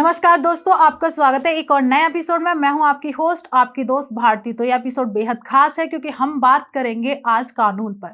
नमस्कार दोस्तों, आपका स्वागत है एक और नए एपिसोड में। मैं हूं आपकी होस्ट, आपकी दोस्त भारती। तो ये एपिसोड बेहद खास है क्योंकि हम बात करेंगे आज कानून पर।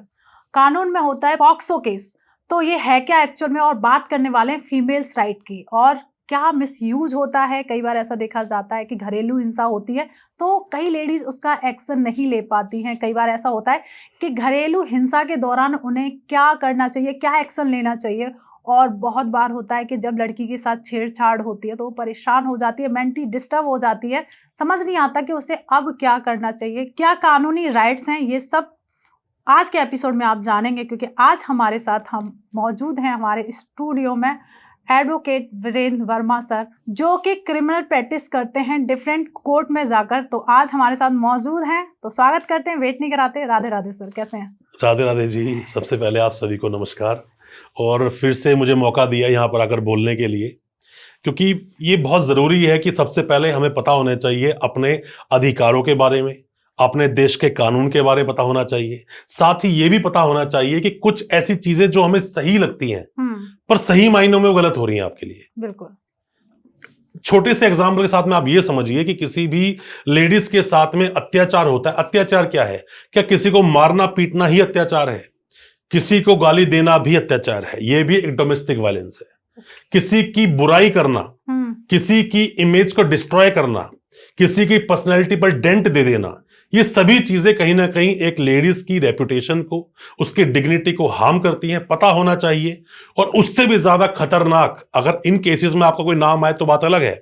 कानून में होता है पॉक्सो केस। तो ये है क्या एक्चुअल में, और बात करने वाले हैं फीमेल्स राइट की, और क्या मिसयूज होता है। कई बार ऐसा देखा जाता है कि घरेलू हिंसा होती है तो कई लेडीज उसका एक्शन नहीं ले पाती हैं। कई बार ऐसा होता है कि घरेलू हिंसा के दौरान उन्हें क्या करना चाहिए, क्या एक्शन लेना चाहिए। और बहुत बार होता है कि जब लड़की के साथ छेड़छाड़ होती है तो वो परेशान हो जाती है, मेंटली डिस्टर्ब हो जाती है, समझ नहीं आता कि उसे अब क्या करना चाहिए, क्या कानूनी राइट्स हैं। ये सब आज के एपिसोड में आप जानेंगे क्योंकि आज हमारे साथ हम मौजूद हैं हमारे स्टूडियो में एडवोकेट वीरेंद्र वर्मा सर, जो कि क्रिमिनल प्रैक्टिस करते हैं डिफरेंट कोर्ट में जाकर। तो आज हमारे साथ मौजूद हैं, तो स्वागत करते हैं, वेट नहीं कराते। राधे राधे सर, कैसे हैं? राधे राधे जी। सबसे पहले आप सभी को नमस्कार, और फिर से मुझे मौका दिया यहाँ पर आकर बोलने के लिए, क्योंकि ये बहुत ज़रूरी है कि सबसे पहले हमें पता होना चाहिए अपने अधिकारों के बारे में, अपने देश के कानून के बारे में पता होना चाहिए। साथ ही ये भी पता होना चाहिए कि कुछ ऐसी चीज़ें जो हमें सही लगती हैं पर सही मायनों में वो गलत हो रही हैं आपके लिए। बिल्कुल। छोटे से एग्जाम्पल के साथ में आप ये समझिए कि किसी भी लेडीज के साथ में अत्याचार होता है। अत्याचार क्या है? क्या किसी को मारना पीटना ही अत्याचार है? किसी को गाली देना भी अत्याचार है, यह भी एक डोमेस्टिक वायलेंस है। किसी की बुराई करना, किसी की इमेज को डिस्ट्रॉय करना, किसी की पर्सनैलिटी पर डेंट दे देना, ये सभी चीजें कहीं ना कहीं एक लेडीज की रेपुटेशन को, उसकी डिग्निटी को हार्म करती हैं। पता होना चाहिए। और उससे भी ज्यादा खतरनाक, अगर इन केसेस में आपका कोई नाम आए तो बात अलग है।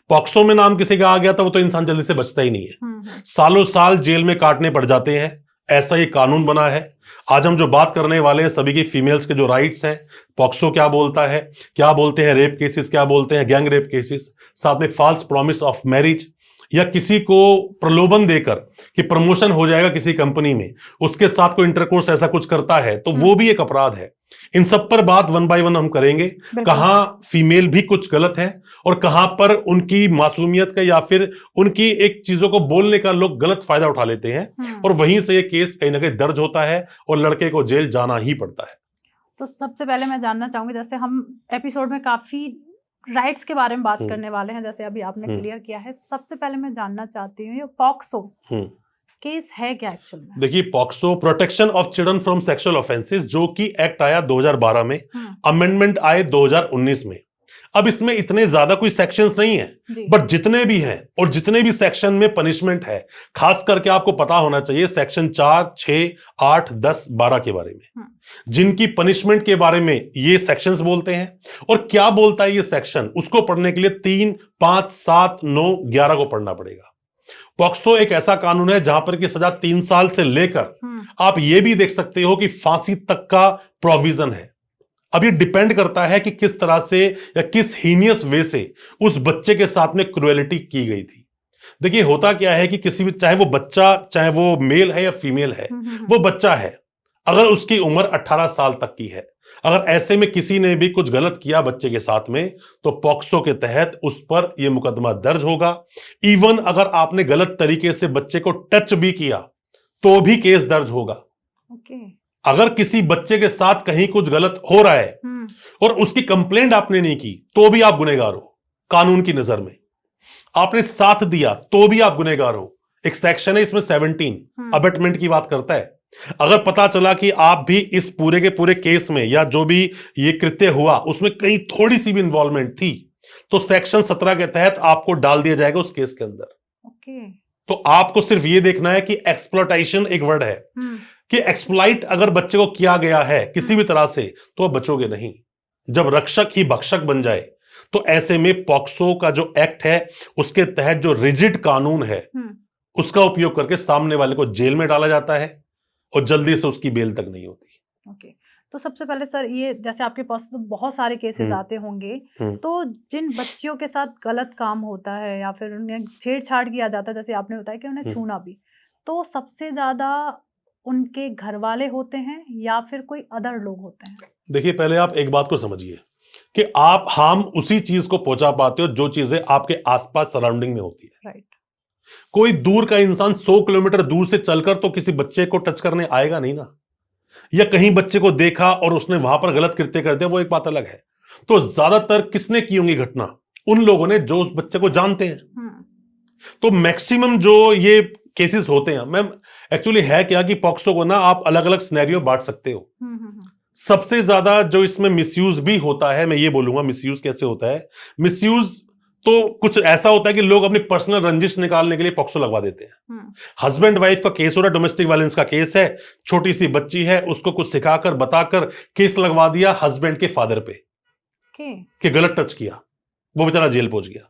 पॉक्सो में नाम किसी का आ गया तो वो तो इंसान जल्दी से बचता ही नहीं है, सालों साल जेल में काटने पड़ जाते हैं। ऐसा ही कानून बना है। आज हम जो बात करने वाले हैं सभी की फीमेल्स के जो राइट्स हैं, पॉक्सो क्या बोलता है, क्या बोलते हैं रेप केसेस, क्या बोलते हैं गैंग रेप केसेस, साथ में फॉल्स प्रॉमिस ऑफ मैरिज, या किसी को प्रलोभन देकर कि प्रमोशन हो जाएगा किसी कंपनी में, उसके साथ कोई इंटरकोर्स ऐसा कुछ करता है तो वो भी एक अपराध है। इन सब पर बात वन बाय वन हम करेंगे। कहां फीमेल भी कुछ गलत है और कहां पर उनकी मासूमियत का या फिर उनकी एक चीजों को बोलने का लोग गलत फायदा उठा लेते हैं, और वहीं से ये केस कहीं ना कहीं दर्ज होता है और लड़के को जेल जाना ही पड़ता है। तो सबसे पहले मैं जानना चाहूंगी, जैसे हम एपिसोड में काफी राइट्स के बारे में बात करने वाले हैं, जैसे अभी आपने क्लियर किया है। सबसे पहले मैं जानना चाहती हूँ, ये पॉक्सो केस है क्या एक्चुअल में? देखिए, POCSO protection of children from sexual offences, जो कि एक्ट आया 2012 में, अमेंडमेंट आए 2019 में। अब इसमें इतने ज्यादा कोई सेक्शंस नहीं है, बट जितने भी हैं और जितने भी सेक्शन में पनिशमेंट है, खास करके आपको पता होना चाहिए सेक्शन 4, 6, 8, 10, 12 के बारे में, जिनकी पनिशमेंट के बारे में ये सेक्शंस बोलते हैं। और क्या बोलता है ये सेक्शन, उसको पढ़ने के लिए 3, 5, 7, 9, 11 को पढ़ना पड़ेगा। पॉक्सो एक ऐसा कानून है जहां पर की सजा 3 साल से लेकर आप ये भी देख सकते हो कि फांसी तक का प्रोविजन है। अब ये डिपेंड करता है कि किस तरह से या किस हीनियस वे से उस बच्चे के साथ में क्रुएलिटी की गई थी। देखिए, होता क्या है कि किसी भी, चाहे वो बच्चा, चाहे वो मेल है या फीमेल है, वो बच्चा है अगर उसकी उम्र 18 साल तक की है, अगर ऐसे में किसी ने भी कुछ गलत किया बच्चे के साथ में, तो पॉक्सो के तहत उस पर यह मुकदमा दर्ज होगा। इवन अगर आपने गलत तरीके से बच्चे को टच भी किया तो भी केस दर्ज होगा। अगर किसी बच्चे के साथ कहीं कुछ गलत हो रहा है और उसकी कंप्लेंट आपने नहीं की तो भी आप गुनहगार हो कानून की नजर में। आपने साथ दिया तो भी आप गुनहगार हो। एक सेक्शन है इसमें 17 अबेटमेंट की बात करता है। अगर पता चला कि आप भी इस पूरे के पूरे केस में या जो भी ये कृत्य हुआ उसमें कहीं थोड़ी सी भी इन्वॉल्वमेंट थी, तो सेक्शन 17 के तहत आपको डाल दिया जाएगा उस केस के अंदर। तो आपको सिर्फ ये देखना है कि एक्सप्लॉइटेशन एक वर्ड है, कि एक्सप्लॉइट अगर बच्चे को किया गया है किसी भी तरह से तो आप बचोगे नहीं। जब रक्षक ही भक्षक बन जाए तो ऐसे में पॉक्सो का जो एक्ट है उसके तहत जो रिजिड कानून है उसका उपयोग करके सामने वाले को जेल में डाला जाता है और जल्दी से उसकी बेल तक नहीं होती। तो सबसे पहले सर, ये जैसे आपके पास तो बहुत सारे केसेस आते होंगे, तो जिन बच्चियों के साथ गलत काम होता है या फिर उन्हें छेड़छाड़ किया जाता है, जैसे आपने बताया कि उन्हें छूना भी, तो सबसे ज्यादा उनके घर वाले होते हैं या फिर कोई अदर लोग होते हैं? देखिए, पहले आप एक बात को समझिए कि आप हार्म उसी चीज को पहुंचा पाते हो जो चीजें आपके आसपास सराउंडिंग में होती है। राइट। कोई दूर का इंसान 100 किलोमीटर दूर से चलकर तो किसी बच्चे को टच करने आएगा नहीं ना, या कहीं बच्चे को देखा और उसने वहां पर गलत कृत्य कर दिया, वो एक बात अलग है। तो ज्यादातर किसने की होंगी घटना, उन लोगों ने जो उस बच्चे को जानते हैं। हम्म, तो मैक्सिमम जो ये केसेस होते हैं, मैम एक्चुअली है क्या कि पॉक्सो को ना आप अलग अलग सिनेरियो बांट सकते हो। सबसे ज्यादा जो इसमें मिसयूज भी होता है, मैं ये बोलूंगा मिसयूज कैसे होता है। मिसयूज तो कुछ ऐसा होता है कि लोग अपनी पर्सनल रंजिश निकालने के लिए पॉक्सो लगवा देते हैं। हस्बैंड वाइफ का केस हो रहा है, डोमेस्टिक वायलेंस का केस है, छोटी सी बच्ची है, उसको कुछ सिखाकर बताकर केस लगवा दिया हस्बैंड के फादर पे कि गलत टच किया, वो बेचारा जेल पहुंच गया।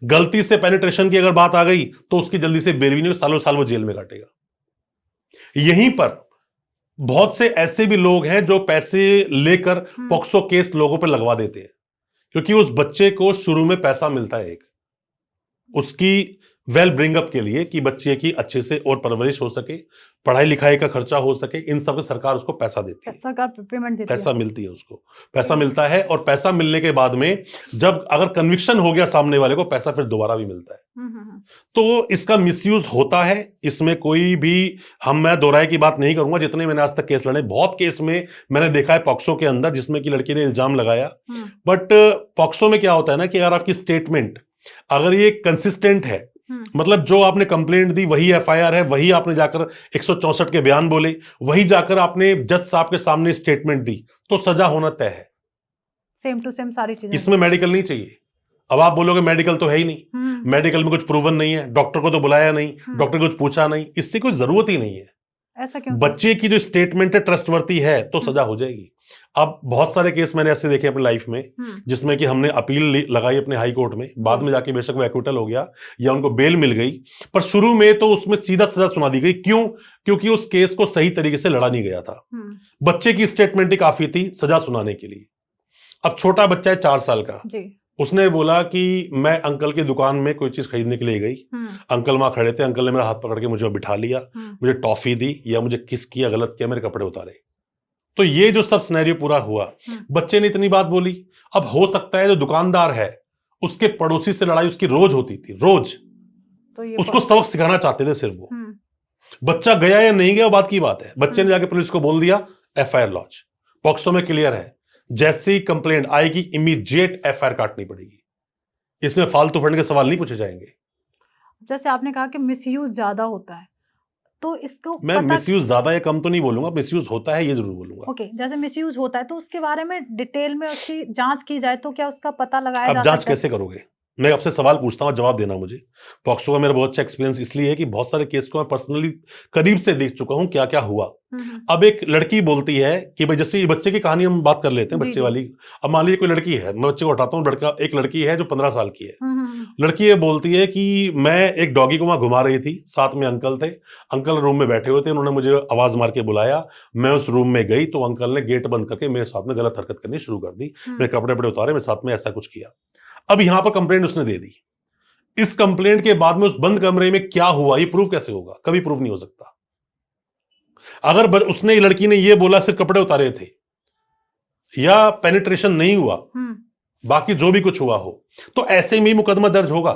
गलती से पेनिट्रेशन की अगर बात आ गई तो उसकी जल्दी से बेल भी नहीं, सालों साल वो जेल में काटेगा। यहीं पर बहुत से ऐसे भी लोग हैं जो पैसे लेकर पॉक्सो केस लोगों पर लगवा देते हैं, क्योंकि उस बच्चे को शुरू में पैसा मिलता है, एक उसकी वेल ब्रिंगअप के लिए कि बच्चे की अच्छे से और परवरिश हो सके, पढ़ाई लिखाई का खर्चा हो सके, इन सब का सरकार उसको पैसा देती है, सरकार पेमेंट देती है, पैसा मिलती है, उसको पैसा मिलता है। और पैसा मिलने के बाद में जब अगर कन्विक्शन हो गया सामने वाले को, पैसा फिर दोबारा भी मिलता है। तो इसका मिसयूज होता है, इसमें कोई भी मैं दोहराए की बात नहीं करूंगा। जितने मैंने आज तक केस लड़े, बहुत केस में मैंने देखा है पॉक्सो के अंदर जिसमें कि लड़की ने इल्जाम लगाया, बट पॉक्सो में क्या होता है ना कि अगर आपकी स्टेटमेंट अगर ये कंसिस्टेंट है, मतलब जो आपने कंप्लेंट दी वही एफआईआर है, वही आपने जाकर 164 के बयान बोले, वही जाकर आपने जज साहब के सामने स्टेटमेंट दी, तो सजा होना तय है, सेम टू सेम सारी चीजें। इसमें मेडिकल नहीं चाहिए। अब आप बोलोगे मेडिकल तो है ही नहीं, मेडिकल में कुछ प्रूवन नहीं है, डॉक्टर को तो बुलाया नहीं, डॉक्टर को कुछ पूछा नहीं, इससे कोई जरूरत ही नहीं है। ऐसा क्यों? बच्चे की जो स्टेटमेंट है ट्रस्टवर्थी है तो सजा हो जाएगी। अब बहुत सारे केस मैंने ऐसे देखे अपनी लाइफ में जिसमें कि हमने अपील लगाई अपने हाई कोर्ट में, बाद में जाके बेशक वो एक्विटल हो गया या उनको बेल मिल गई, पर शुरू में तो उसमें सीधा सजा सुना दी गई। क्यों? क्योंकि उस केस को सही तरीके से लड़ा नहीं गया था। बच्चे की स्टेटमेंट ही काफी थी सजा सुनाने के लिए। अब छोटा बच्चा है 4 साल का, उसने बोला कि मैं अंकल की दुकान में कोई चीज खरीदने के लिए गई, अंकल वहां खड़े थे, अंकल ने मेरा हाथ पकड़ के मुझे बिठा लिया, मुझे टॉफी दी या मुझे किस किया, गलत किया, मेरे कपड़े उतारे। तो ये जो सब सिनेरियो पूरा हुआ, बच्चे ने इतनी बात बोली। अब हो सकता है जो दुकानदार है उसके पड़ोसी से लड़ाई उसकी रोज होती थी, रोज, तो ये उसको सबक सिखाना चाहते थे सिर्फ वो। बच्चा गया या नहीं गया बात की बात है, बच्चे ने जाके पुलिस को बोल दिया, एफआईआर लॉन्च। पॉक्सो में क्लियर है, जैसी कंप्लेंट आएगी इमीडिएट एफआईआर काटनी पड़ेगी, इसमें फालतू फंड के सवाल नहीं पूछे जाएंगे। जैसे आपने कहा कि मिसयूज ज्यादा होता है, तो इसको मैं मिसयूज ज्यादा या कम तो नहीं बोलूंगा, मिसयूज होता है ये जरूर बोलूंगा। ओके, जैसे मिसयूज होता है तो उसके बारे में डिटेल में उसकी जांच की जाए तो क्या उसका पता लगाया जा सकता है? अब जांच कैसे करोगे? मैं आपसे सवाल पूछता हूं, जवाब देना मुझे। पॉक्सो का मेरा बहुत अच्छा एक्सपीरियंस इसलिए है कि बहुत सारे केस को मैं पर्सनली करीब से देख चुका हूं क्या क्या हुआ। अब एक लड़की बोलती है कि भाई, जैसे बच्चे की कहानी हम बात कर लेते हैं, बच्चे वाली। अब मान लीजिए कोई लड़की है, मैं बच्चे को हटाता हूं, एक लड़की है जो 15 साल की है। लड़की ये बोलती है कि मैं एक डॉगी को वहां घुमा रही थी, साथ में अंकल थे, अंकल रूम में बैठे हुए थे, उन्होंने मुझे आवाज मार के बुलाया, मैं उस रूम में गई तो अंकल ने गेट बंद करके मेरे साथ में गलत हरकत करनी शुरू कर दी, मेरे कपड़े वपड़े उतारे, मेरे साथ में ऐसा कुछ किया। अब यहां पर कंप्लेंट उसने दे दी, इस कंप्लेंट के बाद में उस बंद कमरे में क्या हुआ ये प्रूव कैसे होगा? कभी प्रूव नहीं हो सकता। अगर उसने, लड़की ने ये बोला सिर्फ कपड़े उतारे थे या पेनिट्रेशन नहीं हुआ, बाकी जो भी कुछ हुआ हो, तो ऐसे में मुकदमा दर्ज होगा।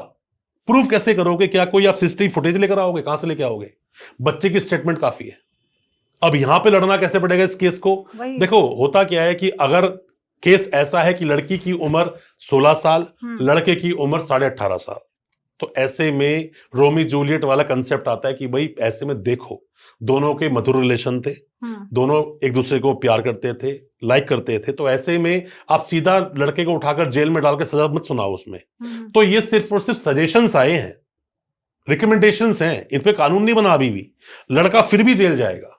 प्रूफ कैसे करोगे? क्या कोई आप सीसीटीवी फुटेज लेकर आओगे? कहां से लेकर आओगे? बच्चे की स्टेटमेंट काफी है। अब यहां पे लड़ना कैसे पड़ेगा इस केस को? देखो होता क्या है कि अगर केस ऐसा है कि लड़की की उम्र 16 साल, लड़के की उम्र 18.5 साल, तो ऐसे में रोमी जूलियट वाला कंसेप्ट आता है कि भाई ऐसे में देखो दोनों के मधुर रिलेशन थे, दोनों एक दूसरे को प्यार करते थे, लाइक करते थे, तो ऐसे में आप सीधा लड़के को उठाकर जेल में डालकर सजा मत सुनाओ उसमें। तो ये सिर्फ और सिर्फ सजेशंस आए हैं, रिकमेंडेशंस हैं, इन पे कानून नहीं बना अभी भी। लड़का फिर भी जेल जाएगा।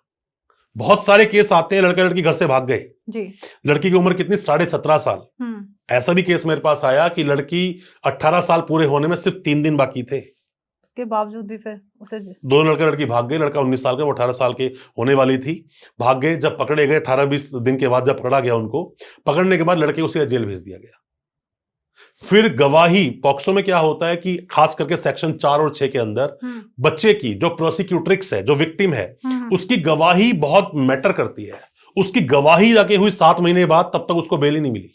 बहुत सारे केस आते हैं लड़का लड़की घर से भाग गए जी। लड़की की उम्र कितनी? 17.5 साल। ऐसा भी केस मेरे पास आया कि लड़की 18 साल पूरे होने में सिर्फ 3 दिन बाकी थे, उसके बावजूद भी फिर उसे दोनों लड़का लड़की भाग गए। लड़का 19 साल का, वो 18 साल के होने वाली थी, भाग गए। जब पकड़े गए 18-20 दिन के बाद, जब पकड़ा गया उनको, पकड़ने के बाद लड़के को सीधा जेल भेज दिया गया। फिर गवाही, पॉक्सो में क्या होता है कि खास करके सेक्शन 4 और 6 के अंदर बच्चे की जो प्रोसिक्यूट्रिक्स है, जो विक्टिम है, उसकी गवाही बहुत मैटर करती है। उसकी गवाही जाके हुई 7 महीने बाद, तब तक उसको बेल ही नहीं मिली।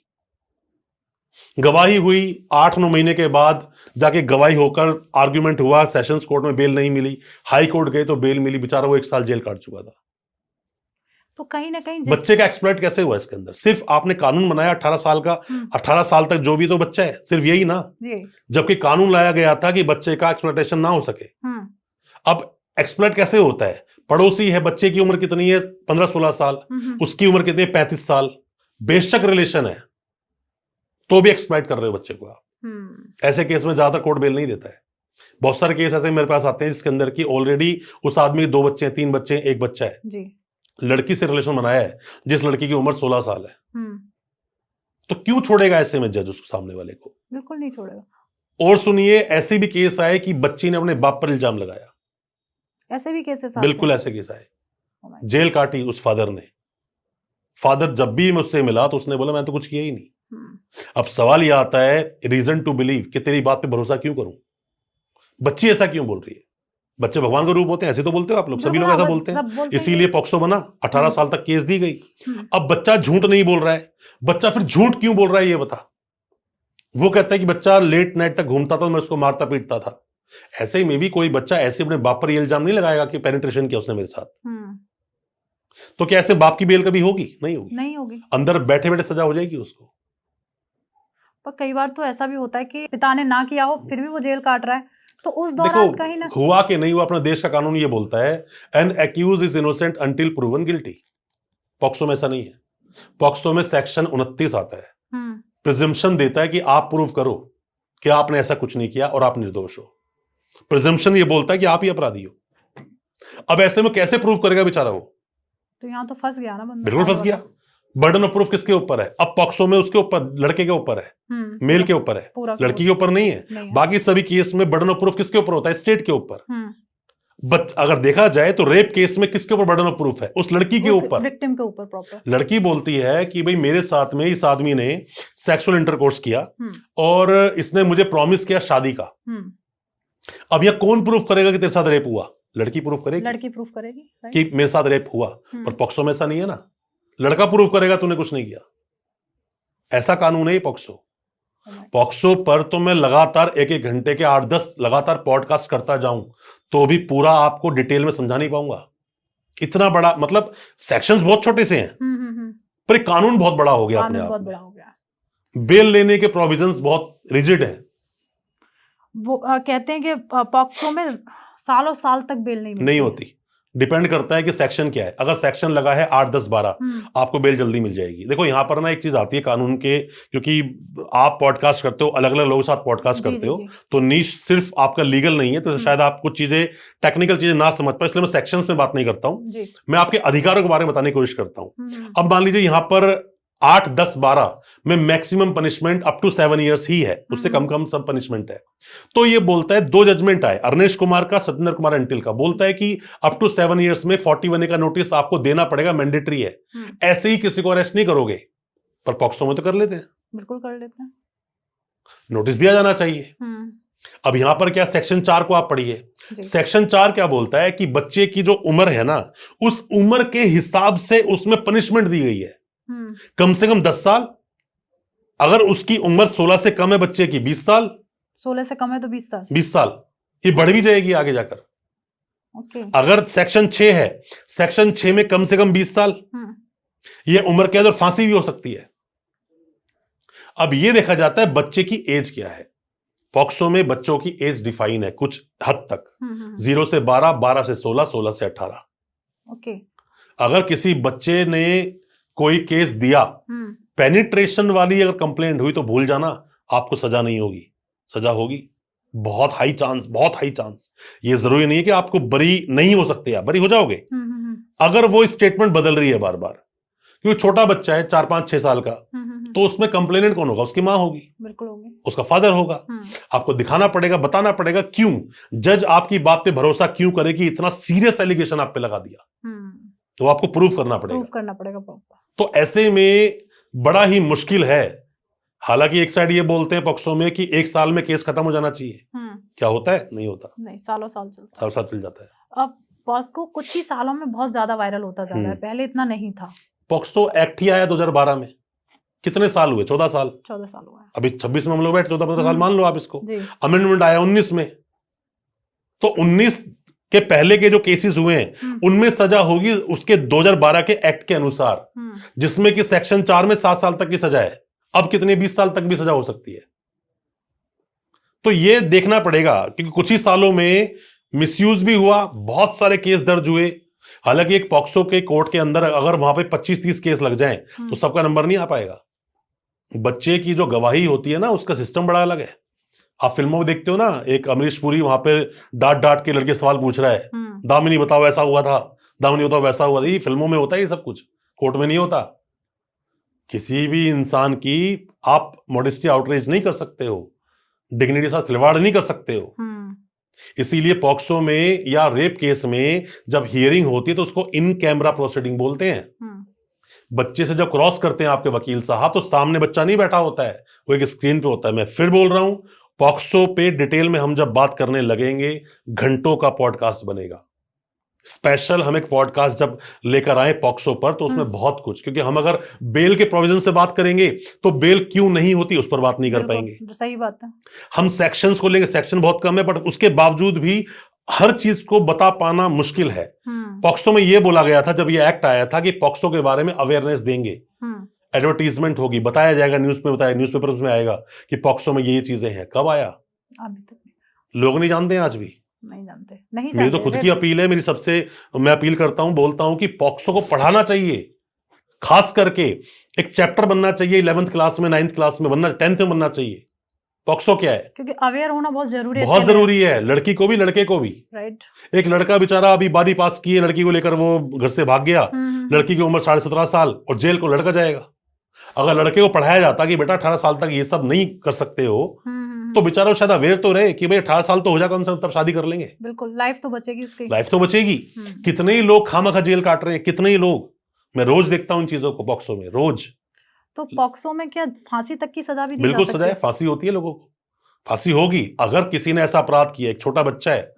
गवाही हुई 8-9 महीने के बाद, जाके गवाही होकर आर्ग्यूमेंट हुआ, सेशंस कोर्ट में बेल नहीं मिली, हाई कोर्ट गए तो बेल मिली, बेचारा वो 1 साल जेल काट चुका था। तो कहीं ना कहीं बच्चे का एक्सप्लॉइट कैसे हुआ इसके अंदर? सिर्फ आपने कानून बनाया 18 साल का, 18 साल तक जो भी तो बच्चा है, सिर्फ यही ना। जबकि कानून लाया गया था कि बच्चे का एक्सप्लॉइटेशन ना हो सके। अब एक्सप्लॉइट कैसे होता है? पड़ोसी है, बच्चे की उम्र कितनी है? 15-16 साल, उसकी उम्र कितनी है? 35 साल। बेशक रिलेशन है तो भी एक्सप्लॉइट कर रहे हो बच्चे को आप। ऐसे केस में ज्यादातर कोर्ट बेल नहीं देता है। बहुत सारे केस ऐसे मेरे पास आते हैं जिसके अंदर की ऑलरेडी उस आदमी के 2 बच्चे हैं, 3 बच्चे हैं, 1 बच्चा है जी। लड़की से रिलेशन बनाया है जिस लड़की की उम्र 16 साल है। तो क्यों छोड़ेगा ऐसे में जज उसको, सामने वाले को? बिल्कुल नहीं छोड़ेगा। और सुनिए, ऐसे भी केस आए कि बच्ची ने अपने बाप पर इल्जाम लगाया। ऐसे भी केसेस आते हैं? बिल्कुल ऐसे केस आए। जेल काटी उस फादर ने। फादर जब भी मुझसे मिला तो उसने बोला मैं तो कुछ किया ही नहीं। अब सवाल यह आता है, रीजन टू बिलीव, कि तेरी बात पे भरोसा क्यों करूं? बच्ची ऐसा क्यों बोल रही है? बच्चे भगवान का रूप होते हैं, ऐसे तो बोलते हो आप लोग, सभी लोग ऐसा बोलते हैं। इसीलिए पॉक्सो बना, 18 साल तक केस दी गई। अब बच्चा झूठ नहीं बोल रहा है, बच्चा फिर झूठ क्यों बोल रहा है ये बता। वो कहता है कि बच्चा लेट नाइट तक घूमता था, मैं उसको मारता पीटता था। ऐसे ही में भी कोई बच्चा ऐसे अपने बाप पर इल्जाम नहीं लगाएगा कि पेनिट्रेशन किया उसने मेरे साथ। तो क्या ऐसे बाप की बेल कभी होगी? नहीं होगी, नहीं होगी। अंदर बैठे बैठे सजा हो जाएगी उसको। पर कई बार तो ऐसा भी होता है कि पिता ने ना किया हो फिर भी वो जेल काट रहा है, तो उस दौरान कहीं ना हुआ कि नहीं हुआ, अपना देश का कानून ये बोलता है an accused is innocent until proven guilty. POCSO में ऐसा नहीं है। पॉक्सो में सेक्शन 29 आता है, प्रिजम्पशन देता है कि आप प्रूव करो कि आपने ऐसा कुछ नहीं किया और आप निर्दोष हो। प्रिजम्पशन ये बोलता है कि आप ही अपराधी हो। अब ऐसे में कैसे प्रूव करेगा बेचारा वो? तो यहां तो फंस गया ना बंदा। बिल्कुल फंस गया। बर्डन ऑफ प्रूफ किसके ऊपर है? अब पॉक्सो में उसके ऊपर, लड़के के ऊपर है, मेल के ऊपर है, लड़की के ऊपर नहीं है। बाकी सभी केस में बर्डन ऑफ प्रूफ किसके ऊपर होता है? स्टेट के ऊपर। बट अगर देखा जाए तो रेप केस में किसके ऊपर बर्डन ऑफ प्रूफ है? उस लड़की के ऊपर, विक्टिम के ऊपर प्रॉपर। लड़की बोलती है कि भाई मेरे साथ में इस आदमी ने सेक्सुअल इंटरकोर्स किया और इसने मुझे प्रॉमिस किया शादी का। अब यह कौन प्रूफ करेगा कि तेरे साथ रेप हुआ? लड़की प्रूफ करेगी। लड़की प्रूफ करेगी कि मेरे साथ रेप हुआ। पर पॉक्सो में ऐसा नहीं है ना, लड़का प्रूफ करेगा तूने कुछ नहीं किया। ऐसा कानून है पॉक्सो। पॉक्सो पर तो मैं लगातार 1-1 घंटे के 8-10 लगातार पॉडकास्ट करता जाऊं तो भी पूरा आपको डिटेल में समझा नहीं पाऊंगा। इतना बड़ा, मतलब सेक्शंस बहुत छोटे से हैं पर कानून बहुत बड़ा हो गया अपने आप में। बेल लेने के प्रोविजंस बहुत रिजिड हैं। वो कहते हैं कि पॉक्सो में सालों साल तक बेल नहीं होती। डिपेंड करता है कि सेक्शन क्या है। अगर सेक्शन लगा है 8, 10, 12 आपको बेल जल्दी मिल जाएगी। देखो यहां पर ना एक चीज आती है कानून के, क्योंकि आप पॉडकास्ट करते हो, अलग अलग लोगों के साथ पॉडकास्ट करते हो, तो नीश सिर्फ आपका लीगल नहीं है, तो शायद आप कुछ चीजें, टेक्निकल चीजें ना समझ पाए, इसलिए मैं सेक्शंस में बात नहीं करता हूं। मैं आपके अधिकारों के बारे में बताने की कोशिश करता हूं। अब मान लीजिए यहां पर 8, 10, 12 में maximum punishment up to 7 years ही है, उससे कम कम सब पनिशमेंट है। तो ये बोलता है, 2 जजमेंट आए, अर्नेश कुमार का, सत्येंद्र कुमार अंटिल का, बोलता है कि अप टू 7 इयर्स में 41A का नोटिस आपको देना पड़ेगा, मैंडेटरी है। ऐसे ही किसी को अरेस्ट नहीं करोगे। पर पॉक्सो में तो कर लेते हैं। बिल्कुल कर लेते हैं। नोटिस दिया जाना चाहिए। अब यहां पर क्या, सेक्शन 4 को आप पढ़िए। सेक्शन 4 क्या बोलता है कि बच्चे की जो उम्र है ना, उस उम्र के हिसाब से उसमें पनिशमेंट दी गई है। कम से कम 10 साल। अगर उसकी उम्र 16 से कम है बच्चे की, 20 साल। 16 से कम है तो 20 साल। 20 साल ये बढ़ भी जाएगी आगे जाकर। अगर सेक्शन 6 है, सेक्शन 6 में कम से कम 20 साल, ये उम्र कैद और फांसी भी हो सकती है। अब ये देखा जाता है बच्चे की एज क्या है। पॉक्सो में बच्चों की एज डिफाइन है कुछ हद तक, 0 से 12, 12 से 16, 16 से 18। अगर किसी बच्चे ने कोई केस दिया, पेनिट्रेशन वाली अगर कंप्लेंट हुई, तो भूल जाना आपको सजा नहीं होगी। सजा होगी, बहुत हाई चांस, बहुत हाई चांस। ये जरूरी नहीं है कि आपको बरी नहीं हो सकते, आप बरी हो जाओगे अगर वो स्टेटमेंट बदल रही है बार बार। क्योंकि छोटा बच्चा है 4, 5, 6 साल का, तो उसमें कंप्लेनेंट कौन होगा? उसकी मां होगी, बिल्कुल होगी, उसका फादर होगा। आपको दिखाना पड़ेगा, बताना पड़ेगा क्यों जज आपकी बात पे भरोसा क्यों करे कि इतना सीरियस एलिगेशन आप पे लगा दिया। तो आपको प्रूफ करना पड़ेगा। तो ऐसे में बड़ा ही मुश्किल है। हालांकि एक साइड ये बोलते हैं पॉक्सो में कि 1 साल में केस खत्म हो जाना चाहिए। क्या होता है? नहीं होता, नहीं, सालों साल चल जाता है। अब पॉक्सो कुछ ही सालों में बहुत ज्यादा वायरल होता जा रहा है, पहले इतना नहीं था। पॉक्सो एक्ट ही आया 2012 में, कितने साल हुए? 14 साल। 14 साल हुआ। अभी 26 में हम लोग बैठे, 14-15 साल मान लो आप इसको। अमेंडमेंट आया 19 में, तो 19 कि पहले के जो केसेस हुए हैं उनमें सजा होगी उसके 2012 के एक्ट के अनुसार, जिसमें कि सेक्शन 4 में 7 साल तक की सजा है। अब कितने 20 साल तक भी सजा हो सकती है। तो ये देखना पड़ेगा क्योंकि कुछ ही सालों में मिसयूज भी हुआ, बहुत सारे केस दर्ज हुए। हालांकि एक पॉक्सो के कोर्ट के अंदर अगर वहां पे 25-30 केस लग जाएं तो सबका नंबर नहीं आ पाएगा। बच्चे की जो गवाही होती है ना, उसका सिस्टम बड़ा अलग है। आप फिल्मों में देखते हो ना, एक अमरीश पुरी वहां पे डांट डांट के लड़के सवाल पूछ रहा है, दामिनी बताओ ऐसा हुआ था, दामिनी बताओ वैसा हुआ था। ये फिल्मों में होता है, ये सब कुछ कोर्ट में नहीं होता। किसी भी इंसान की आप मॉडेस्टी आउटरीच नहीं कर सकते हो, डिग्निटी के साथ खिलवाड़ नहीं कर सकते हो। इसीलिए पॉक्सो में या रेप केस में जब हियरिंग होती है तो उसको इन कैमरा प्रोसीडिंग बोलते हैं। बच्चे से जब क्रॉस करते हैं आपके वकील साहब, तो सामने बच्चा नहीं बैठा होता है, वो एक स्क्रीन पे होता है। मैं फिर बोल रहा हूं, पॉक्सो पे डिटेल में हम जब बात करने लगेंगे, घंटों का पॉडकास्ट बनेगा। स्पेशल हम एक पॉडकास्ट जब लेकर आए पॉक्सो पर, तो उसमें बहुत कुछ, क्योंकि हम अगर बेल के प्रोविजन से बात करेंगे तो बेल क्यों नहीं होती उस पर बात नहीं कर पाएंगे। सही बात है। हम सेक्शंस को लेंगे, सेक्शन बहुत कम है, बट उसके बावजूद भी हर चीज को बता पाना मुश्किल है। पॉक्सो में यह बोला गया था जब यह एक्ट आया था कि पॉक्सो के बारे में अवेयरनेस देंगे, एडवर्टीजमेंट होगी, बताया जाएगा, न्यूज में बताया, न्यूज़पेपर में आएगा कि पॉक्सो में ये चीजें हैं। कब आया? अभी तक लोग नहीं जानते हैं, आज भी नहीं जानते। मेरी तो खुद की अपील है, मेरी सबसे मैं अपील करता हूं, बोलता हूं कि पॉक्सो को पढ़ाना चाहिए। खास करके एक चैप्टर बनना चाहिए 11th क्लास में, 9th क्लास में बनना, 10th में बनना चाहिए। पॉक्सो क्या है, क्योंकि अवेयर होना बहुत जरूरी है, बहुत जरूरी है, लड़की को भी लड़के को भी। राइट। एक लड़का बेचारा अभी 12वीं पास किए, लड़की को लेकर वो घर से भाग गया, लड़की की उम्र 17.5 साल और जेल को लड़का जाएगा। अगर लड़के को पढ़ाया जाता कि बेटा 18 साल तक ये सब नहीं कर सकते हो, तो बेचारा शायद अवेयर तो रहे कि भाई 18 साल तो हो जाएगा हमसे, तब शादी कर लेंगे। बिल्कुल, लाइफ तो बचेगी उसकी, लाइफ तो बचेगी। कितने ही लोग खामखा जेल काट रहे हैं, कितने ही लोग, मैं रोज देखता हूं इन चीजों को पॉक्सो में, रोज। तो पॉक्सो में क्या फांसी तक की सजा भी दी बिल्कुल जा सजा है, फांसी होती है, लोगों को फांसी होगी। अगर किसी ने ऐसा अपराध किया, एक छोटा बच्चा है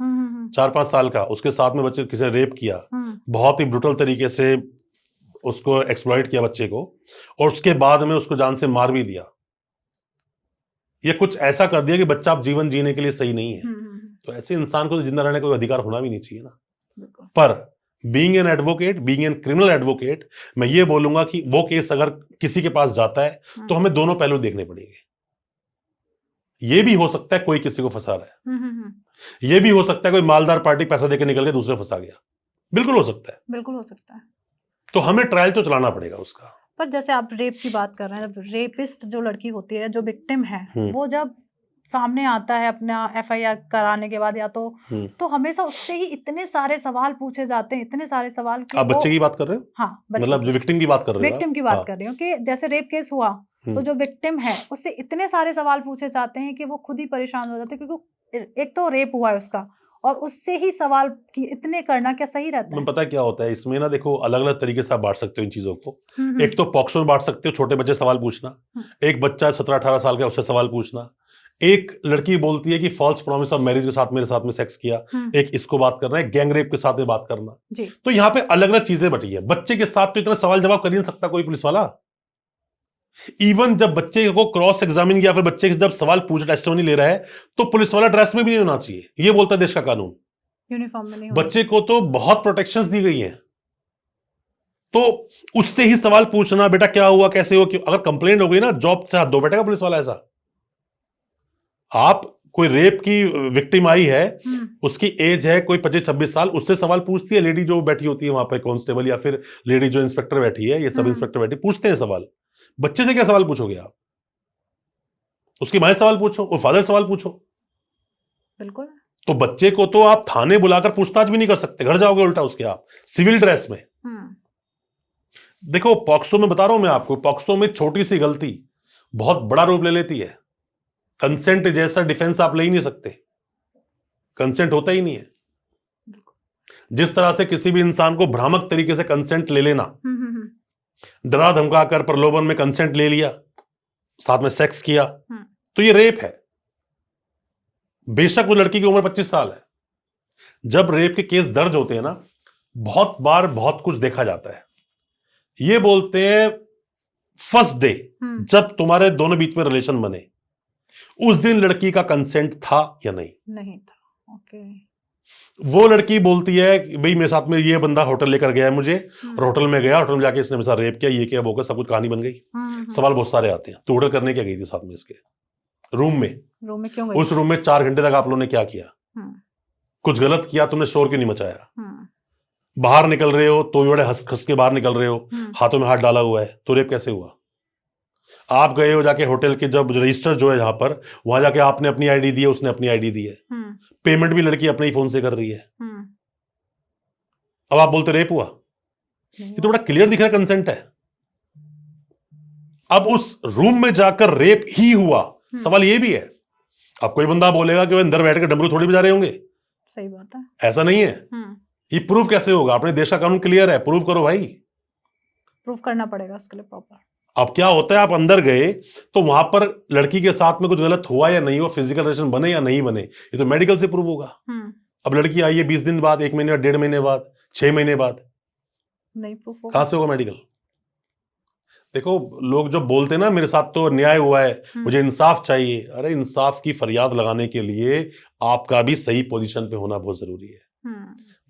4-5 साल का, उसके साथ में बच्चे किसी ने रेप किया, बहुत ही ब्रूटल तरीके से उसको एक्सप्लॉइट किया बच्चे को, और उसके बाद में उसको जान से मार भी दिया, ये कुछ ऐसा कर दिया कि बच्चा अब जीवन जीने के लिए सही नहीं है, तो ऐसे इंसान को तो जिंदा रहने का कोई अधिकार होना भी नहीं चाहिए ना। पर being an advocate, being an criminal advocate, मैं ये बोलूंगा कि वो केस अगर किसी के पास जाता है तो हमें दोनों पहलू देखने पड़ेंगे। ये भी हो सकता है कोई किसी को फंसा रहा है, ये भी हो सकता है कोई मालदार पार्टी पैसा देकर निकल के दूसरे फंसा गया, बिल्कुल हो सकता है, बिल्कुल हो सकता है। तो हमें ट्रायल तो चलाना पड़ेगा उसका। पर जैसे आप रेप की बात कर रहे हैं, रेपिस्ट जो लड़की होती है, जो विक्टिम है, वो जब सामने आता है अपना एफआईआर कराने के बाद, या तो हमेशा उससे ही इतने सारे सवाल पूछे जाते हैं, इतने सारे सवाल कि आप बच्चे की बात कर रहे हो? हाँ, मतलब जो विक्टिम की बात कर रहे हो? विक्टिम की बात कर रही हूँ कि जैसे रेप केस हुआ तो जो विक्टिम है उससे इतने सारे सवाल पूछे जाते हैं कि वो खुद ही परेशान हो जाते हैं, क्योंकि एक तो रेप हुआ है उसका, और उससे ही सवाल कि इतने करना क्या सही रहता है? पता क्या होता है इसमें ना, देखो अलग अलग तरीके से आप बांट सकते हो इन चीजों को। एक तो पॉक्सो में बांट सकते हो, छोटे बच्चे सवाल पूछना, एक बच्चा 17-18 साल का उससे सवाल पूछना, एक लड़की बोलती है कि फॉल्स प्रॉमिस ऑफ मैरिज के साथ मेरे साथ में सेक्स किया, एक इसको बात करना है, गैंग रेप के साथ में बात करना। तो यहाँ पे अलग अलग चीजें बटी है। बच्चे के साथ तो इतना सवाल जवाब कर ही नहीं सकता कोई पुलिस वाला। इवन जब बच्चे को क्रॉस एग्जामिन किया, फिर बच्चे के जब सवाल पूछ टेस्टिमनी ले रहा है, तो पुलिस वाला ड्रेस में भी नहीं होना चाहिए, ये बोलता है देश का कानून। यूनिफॉर्म में नहीं, बच्चे को तो बहुत प्रोटेक्शंस दी गई हैं, तो उससे ही सवाल पूछना, बेटा क्या हुआ, कैसे हुआ, क्यों। अगर कंप्लेंट हो गई ना, जॉब से हाथ धो बैठेगा पुलिस वाला। ऐसा आप कोई रेप की विक्टिम आई है, उसकी एज है कोई 25-26 साल, उससे सवाल पूछती है लेडी जो बैठी होती है वहां पे, कांस्टेबल या फिर लेडी जो इंस्पेक्टर बैठी है, ये सब इंस्पेक्टर बैठी, पूछते हैं सवाल। बच्चे से क्या सवाल पूछोगे आप? उसकी मां से सवाल पूछो, और फादर सवाल पूछो। बिल्कुल। तो बच्चे को तो आप थाने बुलाकर पूछताछ भी नहीं कर सकते, घर जाओगे उल्टा उसके आप सिविल ड्रेस में। देखो पॉक्सो में बता रहा हूं मैं आपको, पॉक्सो में छोटी सी गलती बहुत बड़ा रूप ले लेती है। कंसेंट जैसा डिफेंस आप ले ही नहीं सकते, कंसेंट होता ही नहीं है। जिस तरह से किसी भी इंसान को भ्रामक तरीके से कंसेंट ले लेना, डरा धमकाकर प्रलोभन में कंसेंट ले लिया, साथ में सेक्स किया, तो ये रेप है। बेशक वो लड़की की उम्र 25 साल है। जब रेप के केस दर्ज होते हैं ना, बहुत बार बहुत कुछ देखा जाता है। ये बोलते हैं फर्स्ट डे जब तुम्हारे दोनों बीच में रिलेशन बने, उस दिन लड़की का कंसेंट था या नहीं? नहीं था। ओके। वो लड़की बोलती है कि भाई मेरे साथ में ये बंदा होटल लेकर गया है मुझे, और होटल में गया, होटल में जाके इसने मेरे साथ रेप किया, ये किया, वो किया, सब कुछ कहानी बन गई। सवाल बहुत सारे आते हैं, तो होटल करने क्या गई थी साथ में इसके? रूम में क्यों गई? उस रूम में 4 घंटे तक आप लोगों ने क्या किया? कुछ गलत किया? तुमने शोर क्यों नहीं मचाया? बाहर निकल रहे हो तो भी बड़े हंस हंस के बाहर निकल रहे हो, हाथों में हाथ डाला हुआ है, तो रेप कैसे हुआ? आप गए हो जाके होटल के, जब रजिस्टर जो है जहां पर, वहां जाके आपने अपनी आईडी दी है, उसने अपनी आईडी दी है, पेमेंट भी लड़की अपने ही फोन से कर रही है, अब आप बोलते रेप हुआ? ये तो बड़ा क्लियर दिख रहा है कंसेंट है। अब उस रूम में जाकर रेप ही हुआ, सवाल ये भी है। अब कोई बंदा बोलेगा कि वो अंदर बैठ के डमरू थोड़ी बजा रहे होंगे, सही बात है, ऐसा नहीं है। ये प्रूफ कैसे होगा? अपने देश का कानून क्लियर है, प्रूफ करो भाई, प्रूफ करना पड़ेगा उसके लिए प्रॉपर। अब क्या होता है, आप अंदर गए तो वहां पर लड़की के साथ में कुछ गलत हुआ या नहीं हुआ, फिजिकल रिलेशन बने या नहीं बने, ये तो मेडिकल से प्रूव होगा। अब लड़की आई है 20 दिन बाद, 1 महीने बाद, 1.5 महीने बाद, 6 महीने बाद, नहीं प्रूफ होगा, कहां से होगा मेडिकल? देखो, लोग जब बोलते हैं ना मेरे साथ तो अन्याय हुआ है, मुझे इंसाफ चाहिए, अरे इंसाफ की फरियाद लगाने के लिए आपका भी सही पोजीशन पे होना बहुत जरूरी है।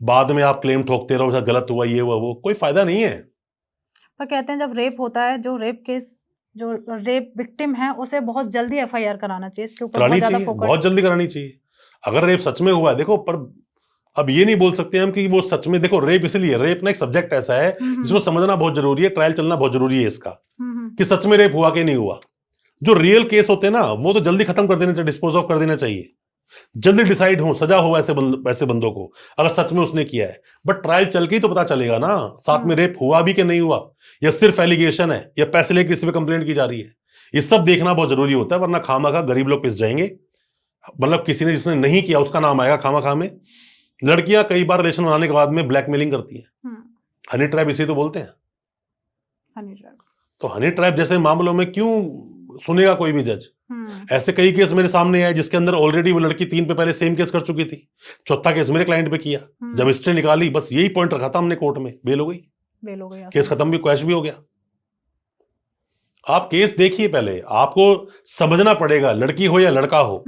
बाद में आप क्लेम ठोकते रहो गलत हुआ, ये हुआ, वो कोई फायदा नहीं है। पर कहते हैं जब रेप होता है, जो रेप केस, जो रेप विक्टिम है, उसे बहुत जल्दी एफआईआर कराना चाहिए, इसके ऊपर बहुत ज्यादा फोकस, बहुत जल्दी करानी चाहिए अगर रेप सच में हुआ है। देखो, पर अब ये नहीं बोल सकते हम कि वो सच में, देखो रेप इसलिए, रेप ना एक सब्जेक्ट ऐसा है जिसको समझना बहुत जरूरी है, ट्रायल चलना बहुत जरूरी है इसका, कि सच में रेप हुआ कि नहीं हुआ। जो रियल केस होते हैं ना, वो तो जल्दी खत्म कर देना चाहिए, डिस्पोज ऑफ कर देना चाहिए, जल्दी डिसाइड हो, सजा हो ऐसे बंदों को, अगर सच में उसने किया है। बट ट्रायल चल के ही तो पता चलेगा ना साथ में रेप हुआ भी कि नहीं हुआ, या सिर्फ एलिगेशन है, या पैसे लेके किसी पे कंप्लेंट की जा रही है। ये सब देखना बहुत जरूरी होता है, वरना खामखा गरीब लोग पिस जाएंगे। मतलब किसी ने जिसने नहीं किया उसका नाम आएगा खामखा में। लड़कियां कई बार रिलेशन बनाने के बाद में ब्लैकमेलिंग करती हैं, हनी ट्रैप इसे तो बोलते हैं, हनी ट्रैप। तो हनी ट्रैप जैसे मामलों में क्यों सुनेगा कोई भी जज? ऐसे कई केस मेरे सामने आए जिसके अंदर ऑलरेडी वो लड़की 3 पे पहले सेम केस कर चुकी थी, चौथा केस मेरे क्लाइंट पे किया, जब हिस्ट्री निकाली बस यही पॉइंट रखा था हमने कोर्ट में, बेल हो गई, केस खत्म भी, क्वैश भी हो गया। आप केस देखिए पहले, आपको समझना पड़ेगा, लड़की हो या लड़का हो,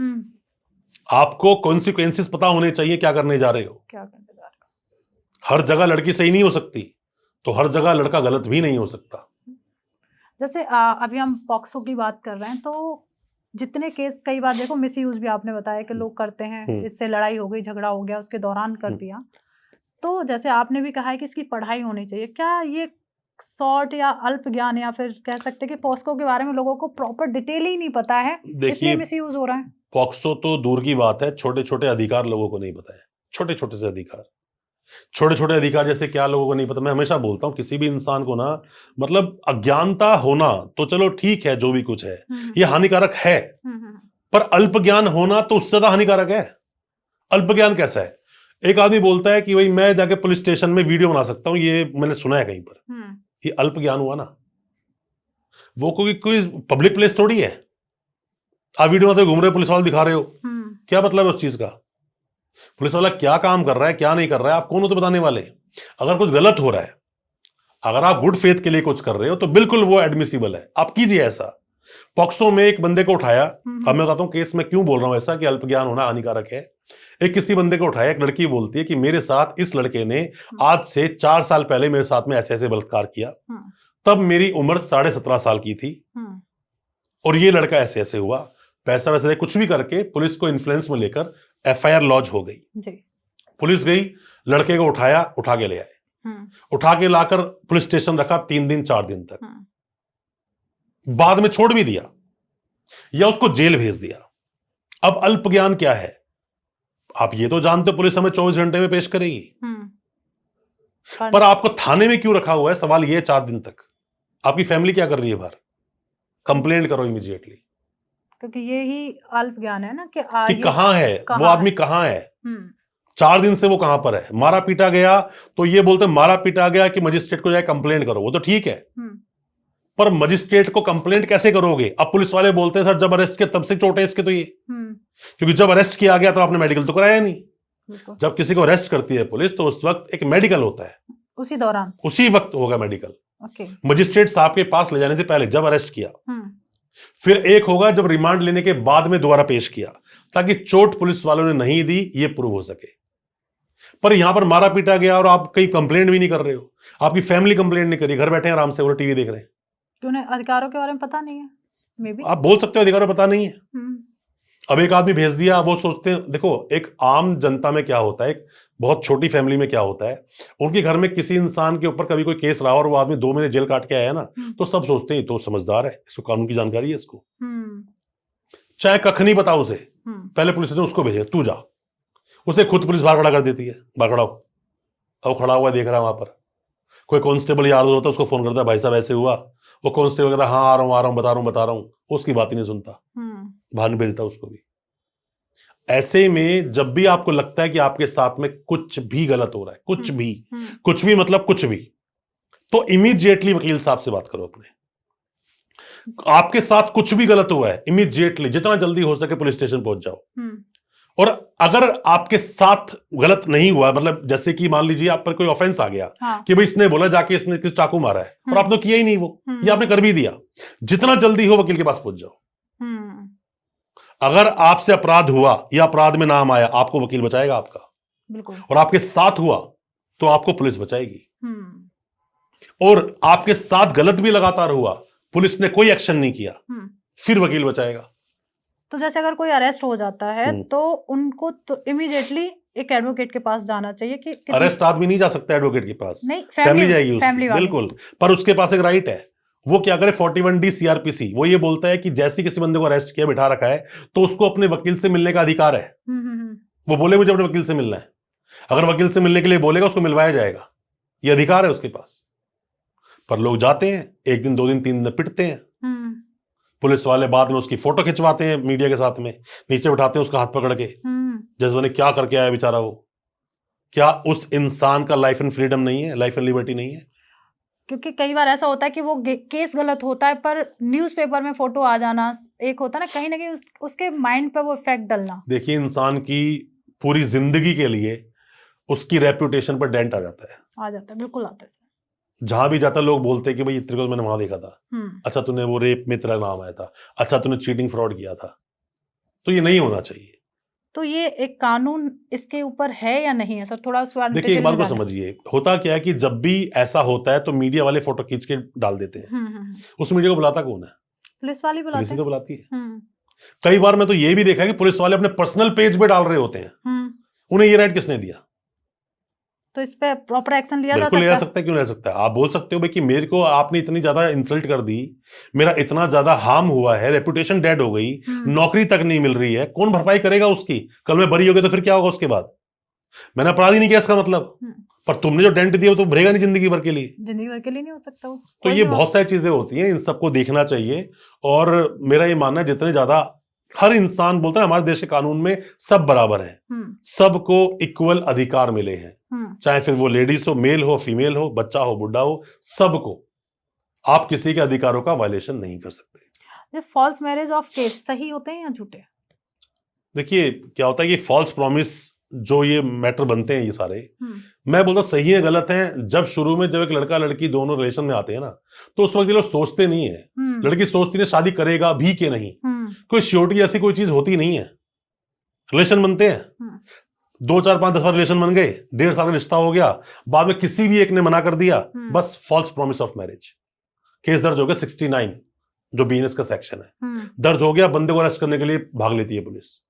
आपको कॉन्सिक्वेंसेस पता होने चाहिए, क्या करने जा रहे हो। हर जगह लड़की सही नहीं हो सकती, तो हर जगह लड़का गलत भी नहीं हो सकता। जैसे अभी हम पॉक्सो की बात कर रहे हैं, तो जितने केस, कई बार देखो मिसयूज भी आपने बताया कि लोग करते हैं, इससे लड़ाई हो गई, झगड़ा हो गया, उसके दौरान कर दिया। तो जैसे आपने भी कहा है कि इसकी पढ़ाई होनी चाहिए, क्या ये शॉर्ट या अल्प ज्ञान, या फिर कह सकते हैं कि पॉक्सो के बारे में लोगों को प्रॉपर डिटेल ही नहीं पता है, इसलिए मिसयूज हो रहा है? पॉक्सो तो दूर की बात है, छोटे छोटे अधिकार लोगों को नहीं पता है, छोटे छोटे से अधिकार, छोटे छोटे अधिकार जैसे क्या लोगों को नहीं पता। मैं हमेशा बोलता हूं किसी भी इंसान को ना, मतलब अज्ञानता होना तो चलो ठीक है, जो भी कुछ है ये हानिकारक है, पर अल्प ज्ञान होना तो उससे ज्यादा हानिकारक है। अल्प ज्ञान कैसा है? एक आदमी बोलता है कि भाई मैं जाके पुलिस स्टेशन में वीडियो बना सकता हूं, ये मैंने सुना है कहीं पर, ये अल्प ज्ञान हुआ ना। वो कोई पब्लिक प्लेस थोड़ी है, आप वीडियो में घूम रहे हो, पुलिस वाले दिखा रहे हो, क्या मतलब है उस चीज का? पुलिस वाला क्या काम कर रहा है, क्या नहीं कर रहा है, आप कौन हो तो बताने वाले? अगर कुछ गलत हो रहा है, अगर आप गुड फेथ के लिए कुछ कर रहे हो तो बिल्कुल वो एडमिसिबल है, आप कीजिए ऐसा। पॉक्सो में एक बंदे को उठाया, अब मैं बताता हूं केस में क्यों बोल रहा हूं ऐसा कि अल्प ज्ञान होना हानिकारक है। एक किसी बंदे को उठाया, एक लड़की बोलती है कि मेरे साथ इस लड़के ने आज से 4 साल पहले मेरे साथ में ऐसे ऐसे बलात्कार किया, तब मेरी उम्र 17.5 साल की थी, और ये लड़का ऐसे ऐसे हुआ, पैसा वैसे कुछ भी करके पुलिस को इन्फ्लुएंस में लेकर एफआईआर लॉन्च हो गई। पुलिस गई, लड़के को उठाया, उठा के ले आए, उठा के लाकर पुलिस स्टेशन रखा 3 दिन 4 दिन तक, बाद में छोड़ भी दिया या उसको जेल भेज दिया। अब अल्प ज्ञान क्या है? आप ये तो जानते हो पुलिस हमें 24 घंटे में पेश करेगी, पर आपको थाने में क्यों रखा हुआ है? सवाल ये 4 दिन तक आपकी फैमिली क्या कर रही है बाहर? कंप्लेंट करो इमीडिएटली, क्योंकि ये ही अल्प ज्ञान है ना कि कहां है वो आदमी, कहां है 4 दिन से, वो कहां पर है? मारा पीटा गया तो ये बोलते मारा पीटा गया कि मजिस्ट्रेट को जाए कंप्लेंट करो, वो तो ठीक है, पर मजिस्ट्रेट को कंप्लेंट कैसे करोगे? अब पुलिस वाले बोलते हैं सर जब अरेस्ट किया तब से चोट है इसके, तो ये क्योंकि जब अरेस्ट किया गया तो आपने मेडिकल तो कराया नहीं। जब किसी को अरेस्ट करती है पुलिस तो उस वक्त एक मेडिकल होता है, उसी दौरान, उसी वक्त होगा मेडिकल, मजिस्ट्रेट साहब के पास ले जाने से पहले जब अरेस्ट किया, फिर एक होगा जब रिमांड लेने के बाद में दोबारा पेश किया, ताकि चोट पुलिस वालों ने नहीं दी ये प्रूव हो सके। पर यहां पर मारा पीटा गया और आप कहीं कंप्लेंट भी नहीं कर रहे हो, आपकी फैमिली कंप्लेंट नहीं करी, घर बैठे हैं आराम से, वो टीवी देख रहे हैं। क्यों नहीं, अधिकारों के बारे में पता नहीं है, मे बी। आप बोल सकते हो अधिकारों पता नहीं है। हम्म, अब एक आदमी भेज दिया, वो सोचते हैं, देखो एक आम जनता में क्या होता है, एक बहुत छोटी फैमिली में क्या होता है, उनके घर में किसी इंसान के ऊपर कभी कोई केस रहा और वो आदमी 2 महीने जेल काट के आया ना, तो सब सोचते हैं तो समझदार है, इसको कानून की जानकारी है इसको, चाहे कख नहीं पता उसे, पहले पुलिस ने उसको भेजे, तू जा, उसे खुद पुलिस बाहर खड़ा कर देती है, बाहर खड़ा हो, अब खड़ा हुआ देख रहा है वहां पर, कोई कांस्टेबल यार होता है उसको फोन करता है, भाई साहब ऐसे हुआ, वो कांस्टेबल कहता है हाँ आ रहा हूं, बता रहा हूं, उसकी बात ही नहीं सुनता, बाहर नहीं भेजता उसको भी। ऐसे में जब भी आपको लगता है कि आपके साथ में कुछ भी गलत हो रहा है, कुछ भी मतलब कुछ भी, तो इमीडिएटली वकील साहब से बात करो अपने। आपके साथ कुछ भी गलत हुआ है, इमीडिएटली जितना जल्दी हो सके पुलिस स्टेशन पहुंच जाओ। और अगर आपके साथ गलत नहीं हुआ, मतलब जैसे कि मान लीजिए आप पर कोई ऑफेंस आ गया, हाँ। कि भाई इसने बोला जाके इसने चाकू मारा है और आपने तो किया ही नहीं वो, ये आपने कर भी दिया, जितना जल्दी हो वकील के पास पहुंच जाओ। अगर आपसे अपराध हुआ या अपराध में नाम आया, आपको वकील बचाएगा आपका, बिल्कुल, और आपके साथ हुआ तो आपको पुलिस बचाएगी। और आपके साथ गलत भी लगातार हुआ, पुलिस ने कोई एक्शन नहीं किया, फिर वकील बचाएगा। तो जैसे अगर कोई अरेस्ट हो जाता है तो उनको तो इमीडिएटली एक एडवोकेट के पास जाना चाहिए कि अरेस्ट आदमी नहीं जा सकता एडवोकेट के पास, नहीं, फैमिली जाएगी फैमिली उसकी, बिल्कुल, पर उसके पास एक राइट है, वो क्या करे, 41D CRPC वो ये बोलता है कि जैसे किसी बंदे को अरेस्ट किया, बिठा रखा है, तो उसको अपने वकील से मिलने का अधिकार है। वो बोले मुझे अपने वकील से मिलना है, अगर वकील से मिलने के लिए बोलेगा उसको मिलवाया जाएगा, ये अधिकार है उसके पास। पर लोग जाते हैं, 1 दिन 2 दिन 3 दिन पिटते हैं, पुलिस वाले बाद में उसकी फोटो खिंचवाते हैं मीडिया के साथ में, नीचे बिठाते हैं उसका हाथ पकड़ के, जैसे उन्हें क्या करके आया बेचारा वो। क्या उस इंसान का लाइफ एंड फ्रीडम नहीं है, लाइफ एंड लिबर्टी नहीं है? क्योंकि कई बार ऐसा होता है कि वो केस गलत होता है पर न्यूज़पेपर में फोटो आ जाना एक होता है ना, कहीं उसके माइंड पे वो इफेक्ट डलना। देखिए इंसान की पूरी जिंदगी के लिए उसकी रेपुटेशन पर डेंट आ जाता है, बिल्कुल आता है। जहां भी जाता लोग बोलते हैं कि भाई तेरे को मैंने वहां देखा था, अच्छा तूने वो रेप में तेरा नाम आया था, अच्छा तूने चीटिंग फ्रॉड किया था, तो ये नहीं होना चाहिए। तो ये एक कानून इसके ऊपर है या नहीं है सर, थोड़ा उस बारे में देखिए एक बात को समझिए, होता क्या है कि जब भी ऐसा होता है तो मीडिया वाले फोटो खींच के डाल देते हैं, उस मीडिया को बुलाता कौन है? पुलिस वाली बुलाते हैं, पुलिस ही तो बुलाती है। कई बार मैं तो ये भी देखा है कि पुलिस वाले अपने पर्सनल पेज पे डाल रहे होते हैं, उन्हें ये राइट किसने दिया? तो इस पे प्रॉपर एक्शन लिया जा बिल्कुल लिया सकता है, क्यों नहीं सकता है? आप बोल सकते हो भाई कि मेरे को आपने इतनी ज्यादा इंसल्ट कर दी, मेरा इतना ज्यादा हार्म हुआ है, रेपुटेशन डेड हो गई, नौकरी तक नहीं मिल रही है, कौन भरपाई करेगा उसकी? कल मैं बरी हो गया तो फिर क्या होगा उसके बाद? मैंने अपराध ही नहीं किया इसका मतलब, पर तुमने जो डेंट दिया वो तो भरेगा नहीं जिंदगी भर के लिए, जिंदगी भर के लिए नहीं हो सकता वो। तो ये बहुत सारी चीजें होती हैं, इन सबको देखना चाहिए। और मेरा ये मानना है जितने ज्यादा हर इंसान बोलता है हमारे देश के कानून में सब बराबर हैं, सबको इक्वल अधिकार मिले हैं, चाहे फिर वो लेडीज हो, मेल हो, फीमेल हो, बच्चा हो, बुढ़ा हो, सबको, आप किसी के अधिकारों का वायलेशन नहीं कर सकते। ये फॉल्स मैरिज ऑफ केस सही होते हैं या झूठे? देखिए क्या होता है कि फॉल्स प्रॉमिस जो ये मैटर बनते हैं ये सारे, मैं बोलता हूं सही है गलत है, जब शुरू में जब एक लड़का लड़की दोनों रिलेशन में आते हैं ना, तो उस वक्त ये लोग सोचते नहीं है, लड़की सोचती है शादी करेगा भी कि नहीं, कोई श्योरिटी ऐसी कोई चीज होती नहीं है, रिलेशन बनते हैं, 2 4 5 10 बार रिलेशन बन गए, 1.5 साल का रिश्ता हो गया, बाद में किसी भी एक ने मना कर दिया, बस false promise of marriage, case दर्ज हो गया 69 जो BNS का सेक्शन है, दर्ज हो गया, बंदे को अरेस्ट करने के लिए भाग लेती है पुलिस।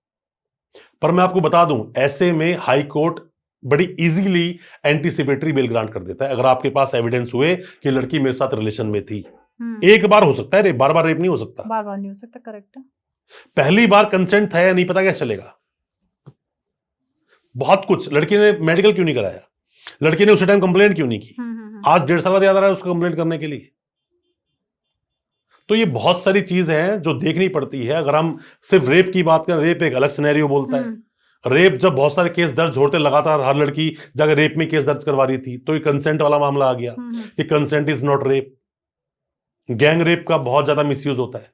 पर मैं आपको बता दूं, ऐसे में हाई कोर्ट बड़ी इजीली एंटीसिपेटरी बेल ग्रांट कर देता है, अगर आपके पास एविडेंस हुए कि लड़की मेरे साथ रिलेशन में थी। एक बार हो सकता है रेप, बार बार रेप नहीं हो सकता, बार बार नहीं हो सकता, करेक्ट है। पहली बार कंसेंट था या नहीं पता कैसे चलेगा? बहुत कुछ, लड़की ने मेडिकल क्यों नहीं कराया, लड़की ने उसी टाइम कंप्लेंट क्यों नहीं की, आज 1.5 साल बाद याद आ रहा है उसको कंप्लेंट करने के लिए। तो ये बहुत सारी चीज है जो देखनी पड़ती है। अगर हम सिर्फ रेप की बात करें, रेप एक अलग सिनेरियो बोलता है, रेप जब बहुत सारे केस दर्ज होते लगातार, हर लड़की जाकर रेप में केस दर्ज करवा रही थी, तो ये कंसेंट वाला मामला आ गया, ये consent is not rape. Gang rape का बहुत ज्यादा मिसयूज होता है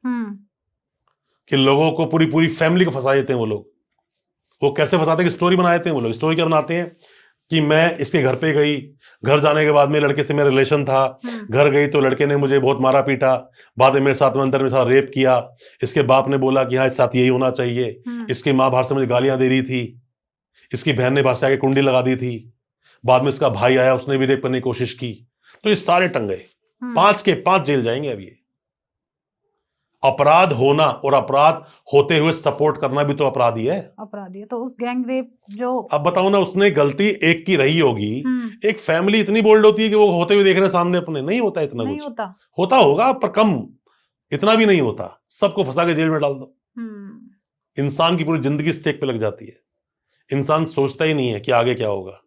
कि लोगों को पूरी पूरी फैमिली को फंसा देते हैं वो लोग। वो कैसे फंसाते हैं कि स्टोरी बना देते हैं वो लोग। स्टोरी क्या बनाते हैं कि मैं इसके घर पे गई, घर जाने के बाद में लड़के से मेरा रिलेशन था, घर गई तो लड़के ने मुझे बहुत मारा पीटा, बाद में मेरे साथ अंदर मेरे साथ रेप किया, इसके बाप ने बोला कि हाँ इस साथ यही होना चाहिए, इसकी माँ बाहर से मुझे गालियां दे रही थी, इसकी बहन ने बाहर से आके कुंडी लगा दी थी, बाद में इसका भाई आया, उसने भी रेप करने की कोशिश की, तो ये सारे टंग गए, 5 के 5 जेल जाएंगे। अब ये अपराध होना और अपराध होते हुए सपोर्ट करना भी तो अपराध ही है। अपराधी है। तो उस गैंग रेप जो, अब बताओ ना, उसने गलती एक की रही होगी, एक फैमिली इतनी बोल्ड होती है कि वो होते हुए देख रहे हैं सामने अपने, नहीं होता इतना नहीं कुछ, होता होगा पर कम, इतना भी नहीं होता। सबको फंसा के जेल में डाल दो, इंसान की पूरी जिंदगी स्टेक पे लग जाती है, इंसान सोचता ही नहीं है कि आगे क्या होगा।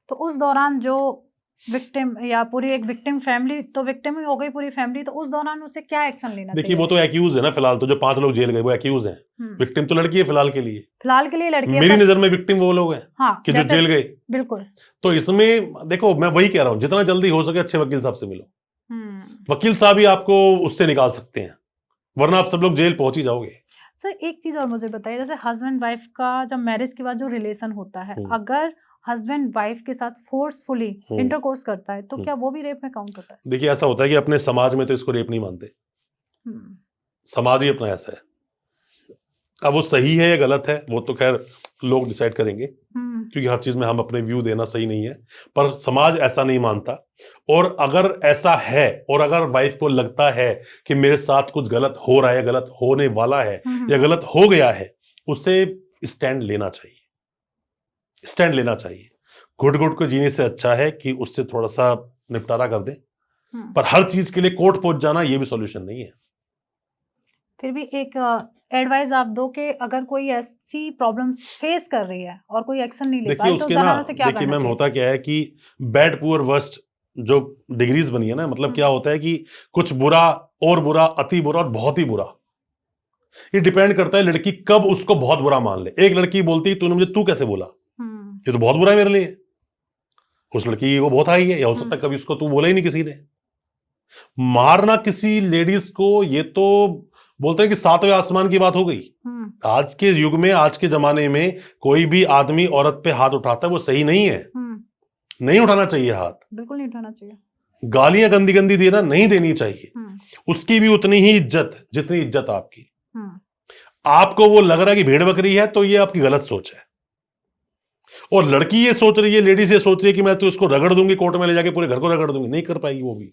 तो उस दौरान जो विक्टिम या पूरी एक विक्टिम फैमिली, तो विक्टिम ही हो गई पूरी फैमिली, तो उस दौरान उसे क्या एक्शन लेना चाहिए? देखिए वो तो एक्यूज है ना, फिलहाल तो जो 5 लोग जेल गए वो एक्यूज हैं, विक्टिम तो लड़की है फिलहाल के लिए। फिलहाल के लिए लड़की है, मेरी नजर में विक्टिम वो लोग हैं, हाँ, कि जो जेल गए। बिल्कुल। तो इसमें देखो, मैं वही कह रहा हूं, जितना जल्दी हो सके अच्छे वकील साहब से मिलो, वकील साहब ही आपको उससे निकाल सकते हैं, वरना आप सब लोग जेल पहुंच ही जाओगे। सर एक चीज और मुझे बताइए, जैसे हस्बैंड वाइफ का जब मैरिज के बाद जो रिलेशन होता है, अगर हस्बैंड वाइफ के साथ फोर्सफुली इंटरकोर्स करता है, तो क्या वो भी रेप में काउंट होता है? देखिए ऐसा होता है कि अपने समाज में तो इसको रेप नहीं मानते, समाज ही अपना ऐसा है। अब वो सही है या गलत है वो तो खैर लोग डिसाइड करेंगे, क्योंकि हर चीज में हम अपने व्यू देना सही नहीं है, पर समाज ऐसा नहीं मानता। और अगर ऐसा है, और अगर वाइफ को लगता है कि मेरे साथ कुछ गलत हो रहा है, गलत होने वाला है या गलत हो गया है, उसे स्टैंड लेना चाहिए, स्टैंड लेना चाहिए। घुट घुट को जीने से अच्छा है कि उससे थोड़ा सा निपटारा कर दे, पर हर चीज के लिए कोर्ट पहुंच जाना ये भी सॉल्यूशन नहीं है। फिर भी एक एडवाइस आप दो कि अगर कोई ऐसी प्रॉब्लम्स फेस कर रही है और कोई एक्शन नहीं ले पा रही, तो उस दौरान उसे क्या करना चाहिए? देखिए मैम, होता क्या है कि बैड पुअर वर्स्ट जो डिग्रीज बनी है ना, मतलब क्या होता है कि कुछ बुरा और बुरा, अति बुरा और बहुत ही बुरा, ये डिपेंड करता है लड़की कब उसको बहुत बुरा मान ले। एक लड़की बोलती तूने मुझे तू कैसे बोला, ये तो बहुत बुरा है मेरे लिए, उस लड़की को बहुत हाई है, या हो सकता है कभी उसको तू बोला ही नहीं किसी ने। मारना किसी लेडीज को, ये तो बोलते हैं कि 7वें आसमान की बात हो गई। आज के युग में, आज के जमाने में कोई भी आदमी औरत पे हाथ उठाता है वो सही नहीं है, नहीं उठाना चाहिए हाथ, बिल्कुल नहीं उठाना चाहिए। गालियां गंदी गंदी देना नहीं देनी चाहिए, उसकी भी उतनी ही इज्जत जितनी इज्जत आपकी। आपको वो लग रहा है कि भेड़ बकरी है, तो ये आपकी गलत सोच है। और लड़की ये सोच रही है, लेडीज ये सोच रही है कि मैं तो उसको रगड़ दूंगी, कोर्ट में ले जाके पूरे घर को रगड़ दूंगी, नहीं कर पाएगी।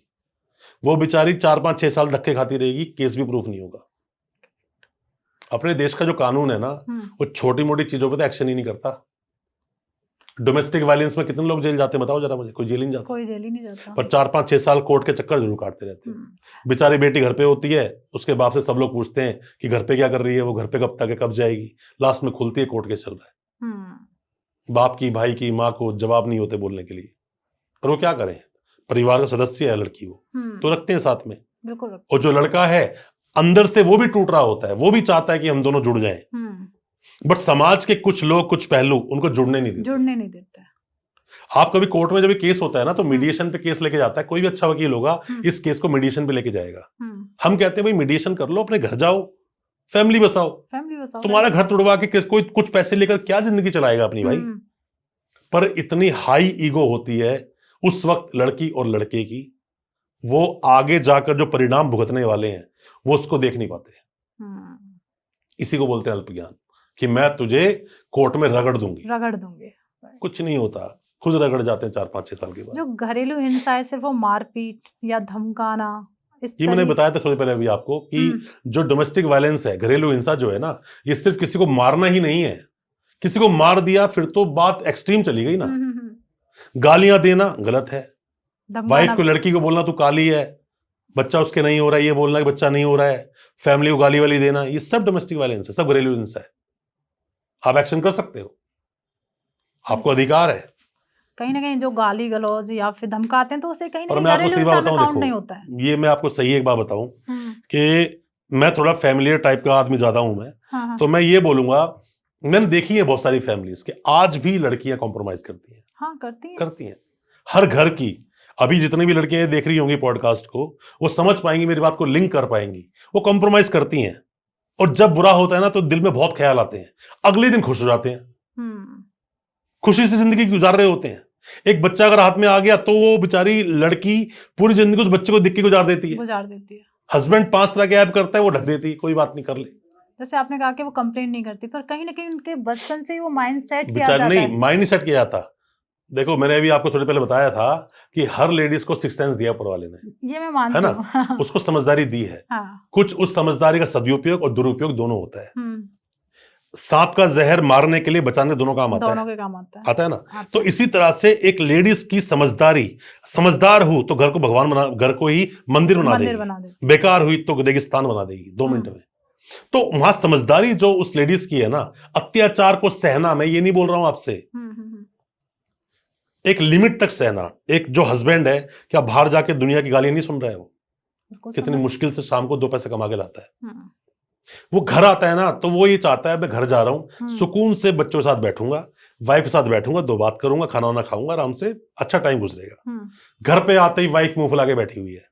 वो बेचारी 4-5-6 साल धक्के खाती रहेगी, केस भी प्रूफ नहीं होगा। अपने देश का जो कानून है ना, वो छोटी मोटी चीजों पे तो एक्शन ही नहीं करता। डोमेस्टिक वायलेंस में कितने लोग जेल जाते हैं बताओ जरा मुझे? कोई जेल नहीं जाता, कोई जेल ही नहीं जाता, पर 4-5-6 साल कोर्ट के चक्कर जरूर काटते रहते हैं। बेचारी बेटी घर पे होती है, उसके बाप से सब लोग पूछते हैं कि घर पे क्या कर रही है, वो घर पे कब तक है, कब जाएगी, लास्ट में खुलती है कोर्ट केस चल रहा है। बाप की, भाई की, माँ को जवाब नहीं होते बोलने के लिए, पर वो क्या करें, परिवार का सदस्य है लड़की, वो तो रखते हैं साथ में। बिल्कुल। और जो लड़का है अंदर से वो भी टूट रहा होता है, वो भी चाहता है कि हम दोनों जुड़ जाएं, बट समाज के कुछ लोग, कुछ पहलू उनको जुड़ने नहीं देते। आप कभी कोर्ट में जब केस होता है ना, तो मीडिएशन पे केस लेके जाता है, कोई भी अच्छा वकील होगा इस केस को मीडिएशन पे लेके जाएगा। हम कहते हैं भाई मीडिएशन कर लो, अपने घर जाओ, फैमिली बसाओ। तुम्हारा घर तुड़वा के कोई कुछ पैसे लेकर क्या जिंदगी चलाएगा अपनी भाई? पर इतनी हाई ईगो होती है उस वक्त लड़की और लड़के की, वो आगे जाकर जो परिणाम भुगतने वाले हैं वो उसको देख नहीं पाते। इसी को बोलते हैं अल्पज्ञान, कि मैं तुझे कोर्ट में रगड़ दूंगी। कुछ नहीं होता, खुद रगड़ जाते हैं 4-5-6 साल के बाद। जो घरेलू हिंसा है, सिर्फ वो मारपीट या धमकाना, ये मैंने बताया था थोड़ी पहले अभी आपको कि जो डोमेस्टिक वायलेंस है, घरेलू हिंसा जो है ना, ये सिर्फ किसी को मारना ही नहीं है। किसी को मार दिया फिर तो बात एक्सट्रीम चली गई ना। गालियां देना गलत है, वाइफ को, लड़की को बोलना तू काली है, बच्चा उसके नहीं हो रहा है, ये बोलना कि बच्चा नहीं हो रहा है, फैमिली को गाली वाली देना, ये सब डोमेस्टिक वायलेंस है, सब घरेलू हिंसा है। आप एक्शन कर सकते हो, आपको अधिकार है। कहीं ना कहीं जो गाली गलौज या फिर धमकाते हैं, तो उसे कहीं ना और कहीं मैं आपको सही बात बताऊं, काउंट नहीं होता है। ये मैं आपको सही एक बात बताऊं कि मैं थोड़ा फैमिलियर टाइप का आदमी ज्यादा हूं मैं, तो मैं ये बोलूंगा, मैंने देखी है बहुत सारी फैमिलीज के आज भी लड़कियां कॉम्प्रोमाइज करती हैं। हाँ, करती हैं हर घर की। अभी जितनी भी लड़कियां देख रही होंगी पॉडकास्ट को, वो समझ पाएंगी, मेरी बात को लिंक कर पाएंगी, वो कॉम्प्रोमाइज करती हैं। और जब बुरा होता है ना, तो दिल में बहुत ख्याल आते हैं, अगले दिन खुश हो जाते हैं, खुशी से जिंदगी गुजार रहे होते हैं। एक बच्चा अगर हाथ में आ गया, तो वो बेचारी लड़की पूरी जिंदगी उस बच्चे को दिख के गुजार देती है। हस्बैंड 5 तरह के ऐप करता है, वो ढक देती है, कोई बात नहीं, कर ले, जैसे आपने कहा कि वो कंप्लेन नहीं करती, पर कहीं ना कहीं उनके बचपन से ही वो माइंड सेट किया बेचारे जाता नहीं, है। माइंड सेट किया जाता। देखो, मैंने अभी आपको थोड़ी पहले बताया था कि हर लेडीज को सिक्स सेंस दिया ऊपर वाले ने, ये मैं है मानती ना? हूँ। उसको समझदारी दी है। हाँ। कुछ उस समझदारी का सदुपयोग और दुरुपयोग दोनों होता है। हम्म। सांप का जहर मारने के लिए बचाने दोनों काम आता है। दोनों के काम आता है ना? आता तो है। इसी तरह से एक लेडीज की समझदारी, समझदार हो तो घर को भगवान बना, घर को ही मंदिर बना मंदिर देगी, बना देती। बेकार हुई तो रेगिस्तान बना देगी 2 मिनट में। तो वहां समझदारी जो उस लेडीज की है ना, अत्याचार को सहना, मैं ये नहीं बोल रहा हूं आपसे, एक लिमिट तक सहना। एक जो हस्बैंड है, क्या बाहर जाके दुनिया की गालियां नहीं सुन रहा है? वो कितनी मुश्किल से शाम को 2 पैसे कमा के लाता है। वो घर आता है ना, तो वो ये चाहता है मैं घर जा रहा हूं, सुकून से बच्चों के साथ बैठूंगा, वाइफ के साथ बैठूंगा, 2 बात करूंगा, खाना वाना खाऊंगा, आराम से अच्छा टाइम गुजरेगा। घर पे आते ही वाइफ मुंह फुला के बैठी हुई है,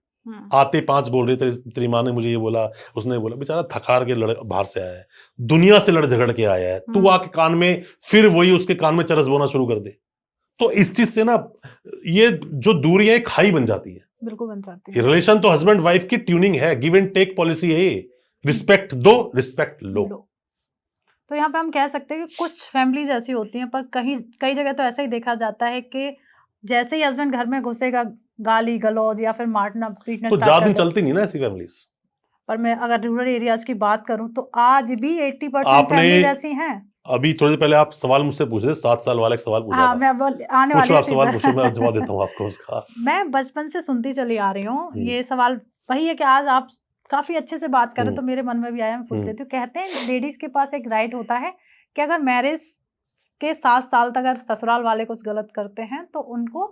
आते 5 बोल रही तेरी माँ ने मुझे ये बोला, उसने बोला। बेचारा थकार के बाहर से आया है, दुनिया से लड़ झगड़ के आया है, तू आके कान में फिर वही उसके कान में चरस बोना शुरू कर दे। तो इस चीज से ना ये जो दूरी है खाई बन जाती है। बिल्कुल बन जाती है। रिलेशन तो हस्बैंड वाइफ की ट्यूनिंग है, गिव एंड टेक पॉलिसी है, रिस्पेक्ट दो, रिस्पेक्ट लो। तो यहाँ पे हम कह सकते हैं कि कुछ फैमिलीज ऐसी होती हैं, पर कई जगह तो ऐसा ही देखा जाता है कि जैसे ही हस्बैंड घर में घुसेगा, गाली गलौज या फिर मारना पीटना तो ज्यादा दिन चलती नहीं ना ऐसी फैमिलीज। पर मैं अगर रूरल एरियाज की बात करूं तो आज भी 80% फैमिलीज ऐसी हैं। अभी थोड़ी देर पहले आप सवाल मुझसे पूछ रहे, 7 साल वाला एक सवाल पूछा था। मैं आने वाली आप सवाल पूछो, मैं जवाब देता हूँ आपको उसका। मैं बचपन से सुनती चली आ रही हूँ ये सवाल, वही है कि आज आप काफी अच्छे से बात करें तो मेरे मन में भी आया, मैं पूछ लेती हूँ। कहते हैं लेडीज के पास एक राइट होता है कि अगर मैरिज के 7 साल तक अगर ससुराल वाले कुछ गलत करते हैं तो उनको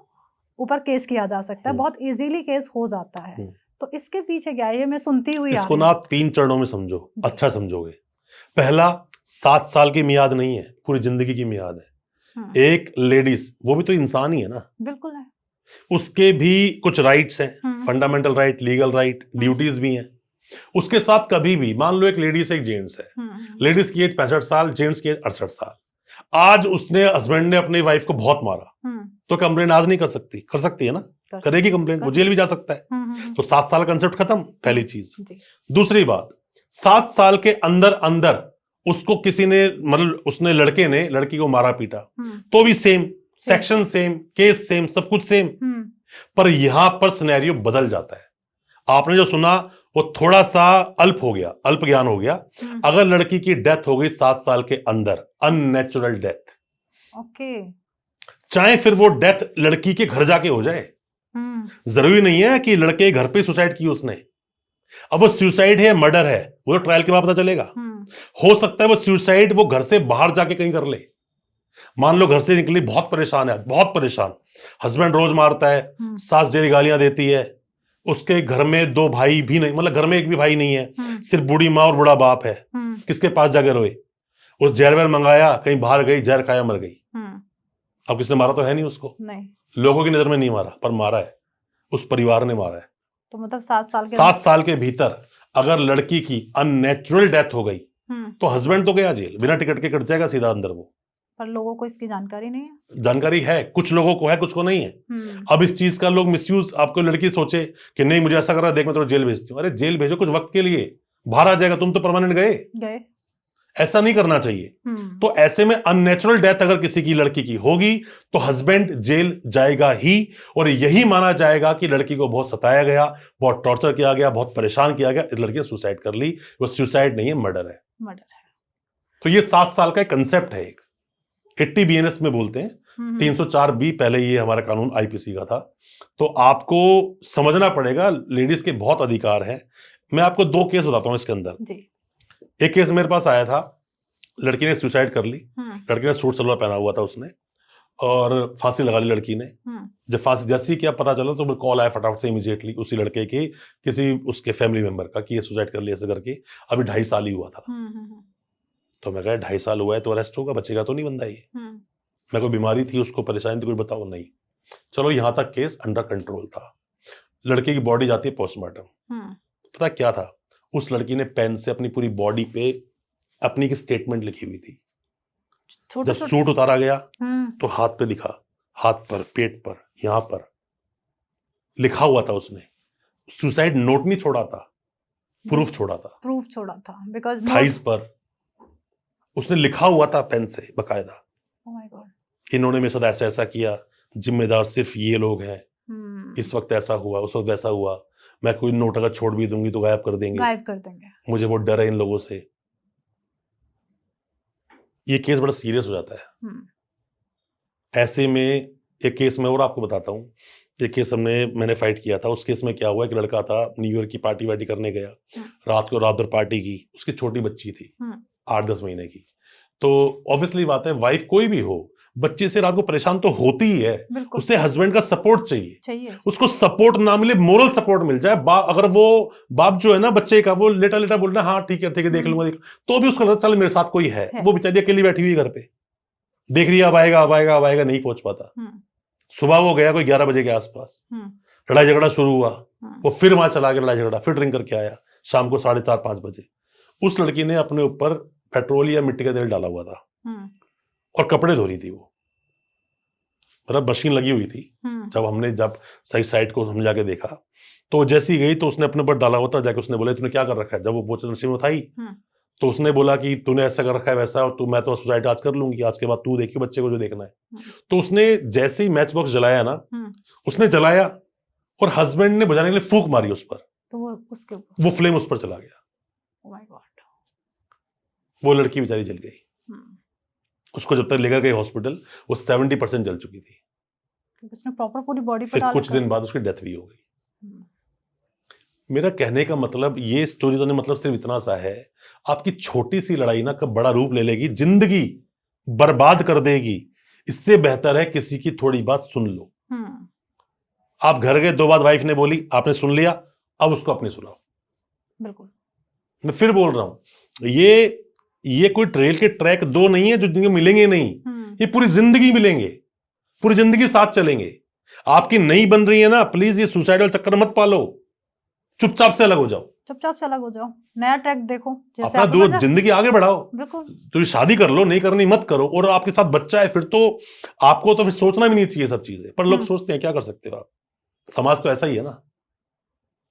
ऊपर केस किया जा सकता है, बहुत इजीली केस हो जाता है। तो इसके पीछे क्या है, ये मैं सुनती हुई इसको ना आप 3 चरणों में समझो, अच्छा समझोगे। पहला, 7 साल की मियाद नहीं है, पूरी जिंदगी की मियाद है। एक लेडीज, वो भी तो इंसान ही है ना। बिल्कुल है। उसके भी कुछ राइट्स हैं, fundamental right, legal right, duties भी हैं। उसके साथ कभी भी, मान लो एक लेडीज एक जेंट्स है, लेडीज की एज 65 साल, जेंट्स की एज 68 साल। आज उसने, हस्बैंड ने अपनी वाइफ को बहुत मारा, तो कंप्लेन आज नहीं कर सकती? कर सकती है ना, करेगी कंप्लेन, वो जेल भी जा सकता है। तो 7 साल कंसेप्ट खत्म, पहली चीज। दूसरी बात, 7 साल के अंदर अंदर उसको किसी ने, मतलब उसने, लड़के ने लड़की को मारा पीटा, तो भी same section, same case, same सब कुछ सेम। पर यहां पर सिनेरियो बदल जाता है। आपने जो सुना वो थोड़ा सा अल्प हो गया, अल्प ज्ञान हो गया। अगर लड़की की डेथ हो गई 7 साल के अंदर, अननेचुरल डेथ, ओके, चाहे फिर वो डेथ लड़की के घर जाके हो जाए, जरूरी नहीं है कि लड़के घर पे सुसाइड की उसने। अब वो सुसाइड है, मर्डर है, वो ट्रायल के बाद पता चलेगा। हो सकता है वो सुसाइड वो घर से बाहर जाके कहीं कर ले। मान लो घर से निकली, बहुत परेशान है, बहुत परेशान, हस्बैंड रोज मारता है, सास डेली गालियां देती है, उसके घर में 2 भाई भी नहीं, मतलब घर में एक भी भाई नहीं है, सिर्फ बूढ़ी माँ और बूढ़ा बाप है। किसके पास जाके रोए? उस जहर वहर मंगाया, कहीं बाहर गई, जहर खाया, मर गई। अब किसने मारा तो है नहीं उसको, नहीं, लोगों की नजर में नहीं मारा, पर मारा है उस परिवार ने, मारा है। तो मतलब 7 साल के भीतर अगर लड़की की अननेचुरल डेथ हो गई तो हस्बैंड तो गया जेल, बिना टिकट के कट जाएगा सीधा अंदर वो। पर लोगों को इसकी जानकारी नहीं है। जानकारी है, कुछ लोगों को है, कुछ को नहीं है। अब इस चीज का लोग मिसयूज, आपको लड़की सोचे कि नहीं मुझे ऐसा कर रहा है, देख मैं तो जेल भेजती हूँ। अरे जेल भेजो कुछ वक्त के लिए, बाहर आ जाएगा, तुम तो परमानेंट गए। ऐसा नहीं करना चाहिए। तो ऐसे में अननेचुरल डेथ अगर किसी की, लड़की की होगी, तो हस्बैंड जेल जाएगा ही, और यही माना जाएगा कि लड़की को बहुत सताया गया, बहुत टॉर्चर किया गया, बहुत परेशान किया गया, इस लड़की ने सुसाइड कर ली। वो सुसाइड नहीं है, मर्डर है। तो ये 7 साल का कंसेप्ट है। एक 80 BNS में बोलते हैं, 304 बी पहले ये हमारा कानून IPC का था। तो आपको समझना पड़ेगा, लेडीज के बहुत अधिकार हैं। मैं आपको 2 केस बताता हूं इसके अंदर जी। एक केस मेरे पास आया था, लड़की ने सुसाइड कर ली। लड़की ने सूट सलवार पहना हुआ था उसने, और फांसी लगा ली लड़की ने। जब फांसी जैसी क्या पता चला तो कॉल आया फटाफट से इमीडिएटली उसी लड़के के किसी उसके फैमिली मेंबर का कि ये सुसाइड कर लिया ऐसे करके। अभी 2.5 साल ही हुआ था। तो मैं कहा 2.5 साल हुआ है तो अरेस्ट होगा, बचेगा तो नहीं बंदा ये। मैं कोई बीमारी थी, उसको परेशानी थी, कुछ बताओ, नहीं। चलो यहां तक केस अंडर कंट्रोल था। लड़के की बॉडी जाती है पोस्टमार्टम। पता क्या था, उस लड़की ने पेन से अपनी पूरी बॉडी पे अपनी की स्टेटमेंट लिखी हुई थी। जब सूट उतारा गया तो हाथ पे दिखा, हाथ पर, पेट पर, यहां पर लिखा हुआ था उसने। सुसाइड नोट नहीं छोड़ा था, प्रूफ छोड़ा था, बिकॉज थाइस पर उसने लिखा हुआ था पेन से बकायदा, ओह माय गॉड, इन्होंने मेरे साथ ऐसा ऐसा किया, जिम्मेदार सिर्फ ये लोग हैं, इस वक्त ऐसा हुआ, उस वक्त वैसा हुआ, मैं कोई नोट अगर छोड़ भी दूंगी तो गायब कर देंगे, मुझे बहुत डर है इन लोगों से। ये केस बड़ा सीरियस हो जाता है। ऐसे में एक केस मैं और आपको बताता हूँ, एक केस मैंने फाइट किया था। उस केस में क्या हुआ, एक लड़का था, न्यू ईयर की पार्टी वार्टी करने गया, रात भर पार्टी की, उसकी छोटी बच्ची थी 8-10 महीने की। तो ऑब्वियसली बात है, वाइफ कोई भी हो, बच्चे से रात को परेशान तो होती ही है, उसे हस्बैंड का सपोर्ट चाहिए। उसको सपोर्ट ना मिले, मोरल सपोर्ट मिल जाए। अगर वो बाप जो है ना बच्चे का, वो लेटा लेटा बोल रहा है हाँ ठीक है देख लूंगा, तो भी उसको लगता चल मेरे साथ कोई है। वो बेचारी अकेली बैठी हुई घर पे देख रही है, अब आएगा, नहीं पहुंच पाता। सुबह वो गया कोई 11 बजे के आसपास, लड़ाई झगड़ा शुरू हुआ, वो फिर वहां चला गया, लड़ाई झगड़ा फिर ड्रिंक करके आया, शाम को 4:30-5 बजे। उस लड़की ने अपने ऊपर पेट्रोल या मिट्टी का तेल डाला हुआ था और कपड़े धो रही थी वो, मतलब मशीन लगी हुई थी। जब सही साइड को समझा के देखा, तो जैसी गई तो उसने अपने ऊपर डाला हुआ था, जाके उसने बोला तूने क्या कर रखा है। जब वो बोतल मशीन उठाई तो उसने बोला कि तूने ऐसा कर रखा है वैसा, और मैं तो सुसाइड आज कर लूंगी, आज के बाद तू देखी बच्चे को जो देखना है। तो उसने जैसे ही मैच बॉक्स जलाया ना, उसने जलाया और हस्बैंड ने बुझाने के लिए फूंक मारी उस पर, तो वो फ्लेम उस पर चला गया। Oh my God. वो लड़की बेचारी जल गई। उसको जब तक लेकर गए हॉस्पिटल, वो 70% जल चुकी थी। उसने प्रॉपर पूरी बॉडी पर फिर कुछ दिन बाद उसकी डेथ भी हो गई। मेरा कहने का मतलब, ये स्टोरी तो मतलब सिर्फ इतना सा है, आपकी छोटी सी लड़ाई ना कब बड़ा रूप ले लेगी, जिंदगी बर्बाद कर देगी। इससे बेहतर है किसी की थोड़ी बात सुन लो। आप घर गए, 2 बात वाइफ ने बोली, आपने सुन लिया, अब उसको अपनी सुनाओ। बिल्कुल, मैं फिर बोल रहा हूं, ये कोई ट्रेल के ट्रैक 2 नहीं है जो जिंदगी मिलेंगे नहीं, ये पूरी जिंदगी मिलेंगे, पूरी जिंदगी साथ चलेंगे। आपकी नहीं बन रही है ना, प्लीज ये सुसाइडल चक्कर मत पालो, चुपचाप से अलग हो जाओ, नया ट्रैक देखो, जैसे अपना जिंदगी आगे बढ़ाओ। बिल्कुल, तो शादी कर लो, नहीं करनी मत करो, और आपके साथ बच्चा है फिर तो आपको तो फिर सोचना भी नहीं चाहिए सब चीजें, पर लोग सोचते हैं, क्या कर सकते हो आप। समाज तो ऐसा ही है ना।